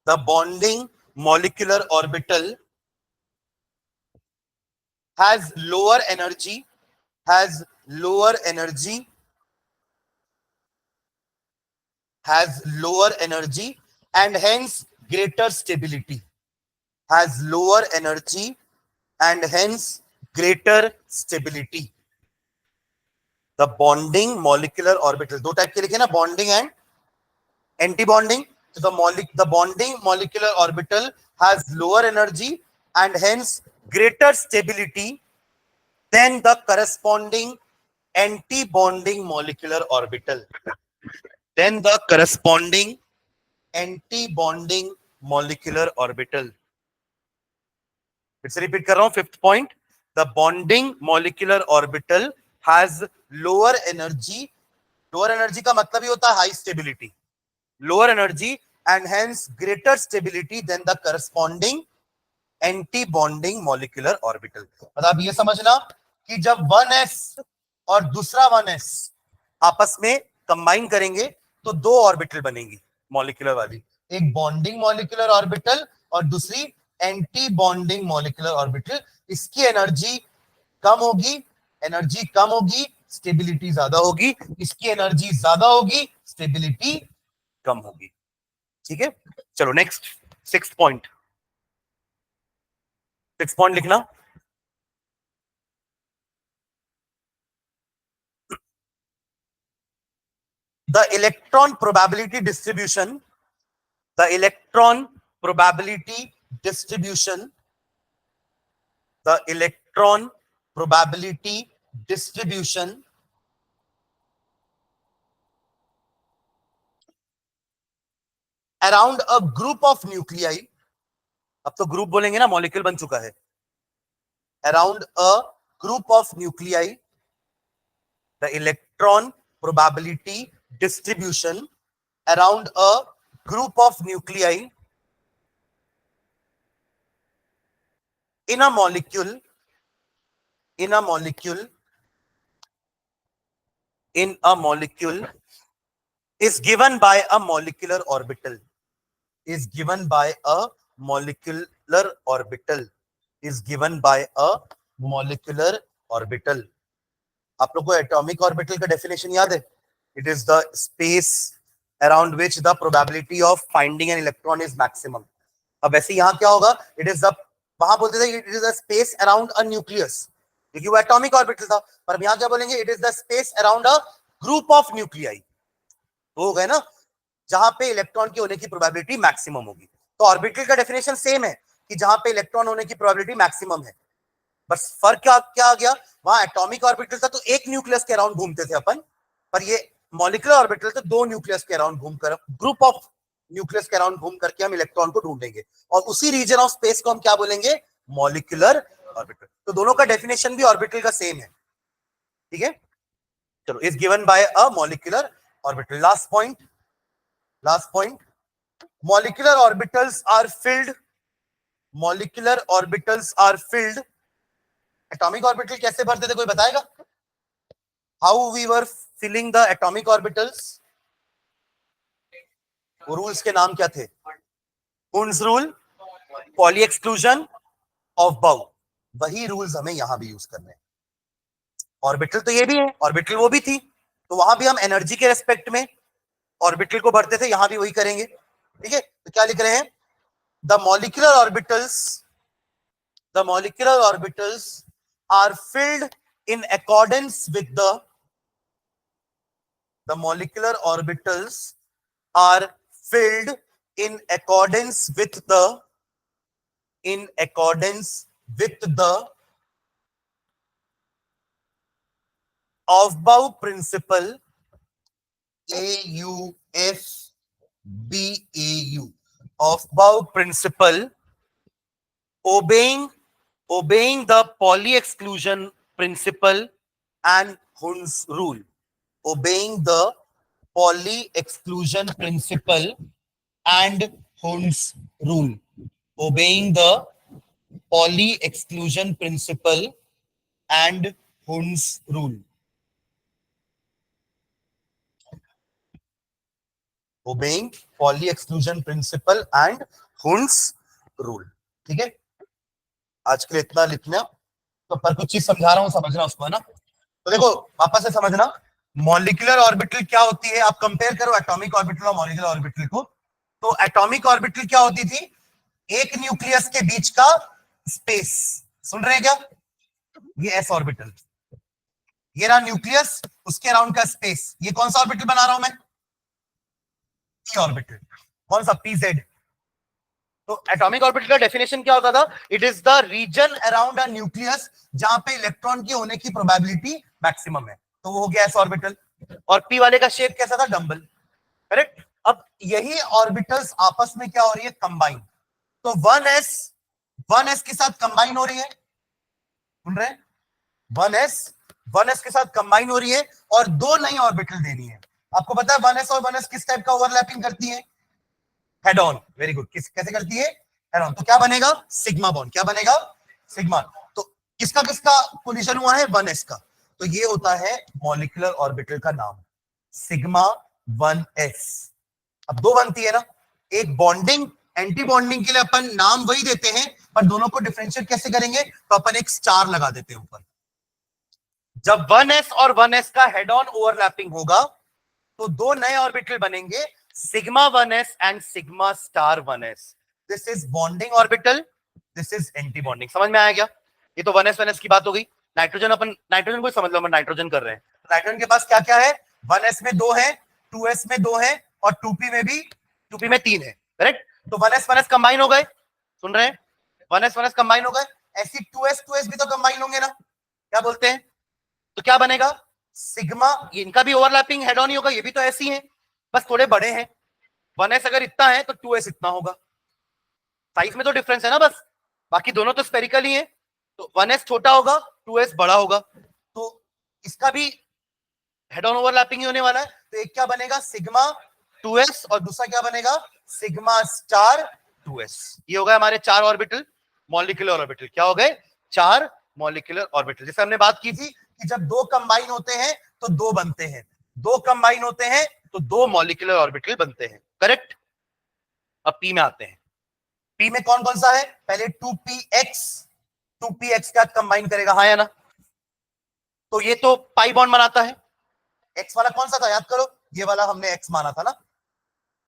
the bonding molecular orbital has lower energy, has lower energy and hence greater stability, has lower energy and hence greater stability. The bonding molecular orbital, दो type के लिखे ना, bonding and anti bonding. So the bonding molecular orbital has lower energy and hence greater stability than the corresponding anti-bonding molecular orbital. Then the corresponding anti-bonding molecular orbital. फिर से repeat कर रहा हूं. Fifth point, the bonding molecular orbital has lower energy. Lower energy का मतलब ही होता है high stability. lower energy and hence greater stability than the corresponding anti-bonding molecular orbital. मतलब आप ये समझना कि जब 1s और दूसरा 1s आपस में कंबाइन करेंगे तो दो ऑर्बिटल बनेंगी मॉलिक्यूलर वाली, एक बॉन्डिंग मॉलिक्यूलर ऑर्बिटल और दूसरी एंटी बॉन्डिंग मॉलिक्यूलर ऑर्बिटल. इसकी एनर्जी कम होगी, स्टेबिलिटी ज्यादा होगी. इसकी एनर्जी ज्यादा होगी, स्टेबिलिटी कम होगी. ठीक है. चलो नेक्स्ट सिक्स्थ पॉइंट लिखना. The electron probability distribution, the electron probability distribution, the electron probability distribution around a group of nuclei. अब तो ग्रुप बोलेंगे ना, मॉलिक्यूल बन चुका है. Around a group of nuclei, the electron probability distribution around a group of nuclei in a molecule is given by a molecular orbital. Is given by a molecular orbital. Is given by a molecular orbital. आप लोगों को atomic orbital का definition याद है? It is the space around which the probability of finding an electron is maximum. अब वैसे यहां क्या होगा? इट इज द, वहां बोलते थे it is the space around a nucleus, क्योंकि वो एटॉमिक ऑर्बिटल था. पर यहां क्या बोलेंगे? It is the space around a group of nuclei. हो गए ना, जहां पे इलेक्ट्रॉन की होने की प्रोबेबिलिटी मैक्सिमम होगी. तो ऑर्बिटल का डेफिनेशन सेम है कि जहां पे इलेक्ट्रॉन होने की प्रोबेबिलिटी मैक्सिमम है. बस फर्क क्या आ गया? वहां एटॉमिक ऑर्बिटल था तो एक न्यूक्लियस के अराउंड घूमते थे अपन, पर ये मॉलिक्यूलर ऑर्बिटल तो दो न्यूक्लियस के अराउंड घूमकर, ग्रुप ऑफ न्यूक्लियस के अराउंड घूम करके हम इलेक्ट्रॉन को ढूंढेंगे. और उसी रीजन ऑफ स्पेस को हम क्या बोलेंगे? Molecular orbital. तो दोनों का डेफिनेशन भी ऑर्बिटल का सेम है. ठीक है, चलो. Is given by a molecular orbital. Last point, molecular orbitals are filled. Molecular orbitals are filled. Atomic orbital कैसे भरते थे, कोई बताएगा? How we were filling the atomic orbitals? Rules के नाम क्या थे? Hund's rule, Pauli exclusion, aufbau. वही रूल्स हमें यहां भी यूज करने हैं. ऑर्बिटल तो ये भी है, ऑर्बिटल वो भी थी, तो वहां भी हम एनर्जी के रेस्पेक्ट में ऑर्बिटल को भरते थे, यहां भी वही करेंगे. ठीक है, तो क्या लिख रहे हैं? The molecular orbitals are filled in accordance with the molecular orbitals are filled in accordance with the Aufbau principle. AUFBAU, Aufbau principle, obeying the Pauli exclusion principle and Hund's rule. Obeying the Pauli exclusion principle and Hund's rule. Obeying the Pauli exclusion principle and Hund's rule. Obeying Pauli exclusion principle and Hund's rule. ठीक है, आज के लिए इतना लिखना. तो पर कुछ चीज समझा रहा हूं, समझना उसको, है ना? तो देखो वापस से समझना, मॉलिक्यूलर ऑर्बिटल क्या होती है. आप कंपेयर करो एटॉमिक ऑर्बिटल और मॉलिक्यूलर ऑर्बिटल को. तो एटॉमिक ऑर्बिटल क्या होती थी? एक न्यूक्लियस के बीच का स्पेस. सुन रहे हैं क्या? ये एस ऑर्बिटल, ये रहा न्यूक्लियस, उसके अराउंड का स्पेस. ये कौन सा ऑर्बिटल बना रहा हूं मैं? P orbital. कौन सा? पीजेड. तो एटॉमिक ऑर्बिटल का डेफिनेशन क्या होता था? It is the region around a nucleus जहां पे इलेक्ट्रॉन की होने की प्रोबेबिलिटी मैक्सिमम है. तो वो हो गया एस ऑर्बिटल. और पी वाले का शेप कैसा था? डंबल. करेक्ट. अब यही ऑर्बिटल्स आपस में क्या हो रही है? कंबाइन. तो 1s के साथ कंबाइन हो रही है. सुन रहे हैं? 1s के साथ कंबाइन हो रही है और दो नई ऑर्बिटल देनी है. आपको पता है 1s और 1s किस टाइप का ओवरलैपिंग करती है? Head on. Very good. कैसे करती है? Head on. तो क्या बनेगा? Sigma bond. क्या बनेगा? सिग्मा. तो किसका पोजीशन हुआ है? 1s का. तो ये होता है मॉलिक्यूलर ऑर्बिटल का नाम, सिग्मा 1s. अब दो बनती है ना, एक बॉन्डिंग, एंटी बॉन्डिंग के लिए अपन नाम वही देते हैं, पर दोनों को डिफरेंशिएट कैसे करेंगे? तो अपन एक स्टार लगा देते हैं ऊपर. जब 1s और 1s का हेड ऑन ओवरलैपिंग होगा तो दो नए ऑर्बिटल बनेंगे, sigma 1s and sigma star 1s. This is bonding orbital, this is anti bonding. समझ में आया क्या? ये तो 1s 1s की बात हो गई. नाइट्रोजन को समझ लो, अपन नाइट्रोजन कर रहे हैं. नाइट्रोजन के पास क्या क्या है? 1s में 2 है, 2s में 2 है और 2p में 3 है. करेक्ट. तो 1s 1s कंबाइन हो गए. सुन रहे हैं? 1s 1s कंबाइन हो गए. ऐसी 2s भी तो कंबाइन होंगे ना, क्या बोलते हैं? तो क्या बनेगा? सिग्मा, इनका भी ओवरलैपिंग हेड ऑन ही होगा, ये भी तो ऐसी है, बस थोड़े बड़े हैं। 1s अगर इतना है तो 2s इतना होगा, साइज में तो डिफरेंस है ना बस, बाकी दोनों तो स्फेरिकल ही है। तो 1s छोटा होगा, 2s बड़ा होगा, तो इसका भी हेड ऑन ओवरलैपिंग ही होने वाला है। तो एक क्या बनेगा? सिग्मा 2s, और दूसरा क्या बनेगा? Sigma star 2s। ये होगा हमारे 4 ऑर्बिटल, मॉलिक्यूलर ऑर्बिटल। क्या हो गए? 4 मॉलिक्यूलर ऑर्बिटल। जैसे हमने बात की थी कि जब दो कंबाइन होते हैं तो दो बनते हैं, दो कंबाइन होते हैं तो दो मॉलिक्यूलर ऑर्बिटल बनते हैं, करेक्ट? अब पी में आते हैं। पी में कौन कौन सा है? पहले 2px, 2px क्या कंबाइन करेगा, हाँ या ना? तो ये तो पाई बॉन्ड बनाता है। एक्स वाला कौन सा था, याद करो? ये वाला हमने एक्स माना था ना,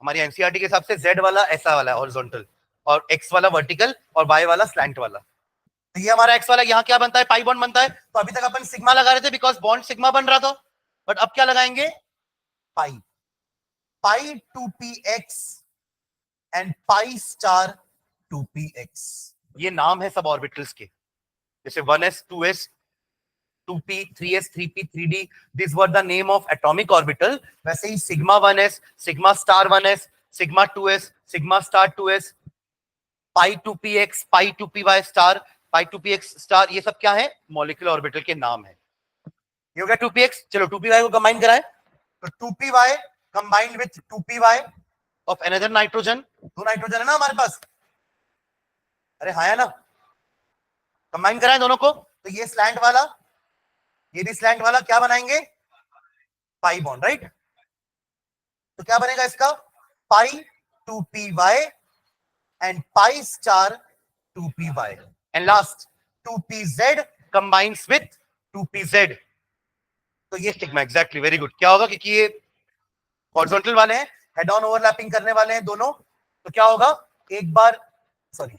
हमारी एनसीईआरटी के हिसाब से जेड वाला ऐसा वाला है हॉरिजॉन्टल, और एक्स वाला वर्टिकल, और वाई वाला स्लैंट वाला। तो ये हमारा एक्स वाला यहाँ क्या बनता है? पाई बॉन्ड बनता है। तो अभी तक अपन सिग्मा लगा रहे थे बिकॉज बॉन्ड सिग्मा बन रहा था, बट अब क्या लगाएंगे? पाई। पाई 2px and pi star 2px। ये नाम है सब ऑर्बिटल्स के, जैसे 1s 2s 2p 3s 3p 3d, these were the name of atomic orbital। वैसे ही sigma 1s, sigma star 1s, sigma 2s, sigma star 2s, pi 2px, pi 2py star, pi 2px star, ये सब क्या है? Molecular orbital के नाम है। ये हो गया 2px। चलो 2py को कंबाइन कराएं, तो 2py combined with 2py of another nitrogen. दो नाइट्रोजन है ना हमारे पास, अरे हाँ है ना? कंबाइन कराएं दोनों को, तो ये स्लैंट वाला, ये भी स्लैंट वाला, क्या बनाएंगे? Pi bond, right? तो क्या बनेगा इसका? पाई 2py and pi star 2py, and last 2pz combines with 2pz। तो ये स्टिग्मा, एग्जैक्टली, वेरी गुड। क्या होगा? क्योंकि ये हॉरिजॉन्टल वाले हैं, हेड ऑन ओवरलैपिंग करने वाले हैं दोनों, तो क्या होगा? एक बार sorry,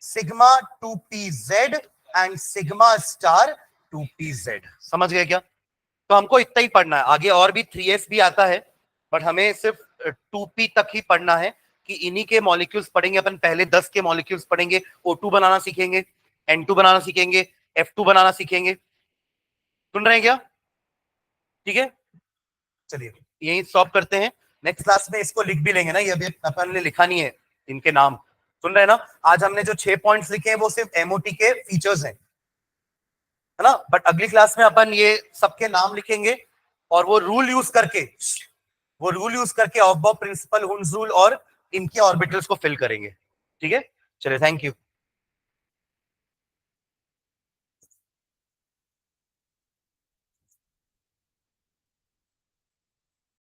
sigma 2pz and sigma star 2pz। समझ गए क्या? तो हमको इतना ही पढ़ना है, आगे और भी 3s भी आता है, बट हमें सिर्फ 2p तक ही पढ़ना है कि इन्हीं के मॉलिक्यूल्स पढ़ेंगे अपन। पहले 10 के मॉलिक्यूल्स पढ़ेंगे, O2 बनाना सीखेंगे, N2 बनाना सीखेंगे, F2 बनाना सीखेंगे। सुन रहे हैं क्या? ठीक है, चलिए यही स्टॉप करते हैं। नेक्स्ट क्लास में इसको लिख भी लेंगे ना, ये अभी अपन ने लिखा नहीं है इनके नाम। सुन रहे हैं ना? आज हमने जो 6 पॉइंट्स लिखे हैं वो सिर्फ एमओटी के फीचर्स हैं, है ना? बट अगली क्लास में अपन ये सबके नाम लिखेंगे, और वो रूल यूज करके aufbau principle, Hund's rule और इनके ऑर्बिटल्स को फिल करेंगे। ठीक है, चलिए, थैंक यू।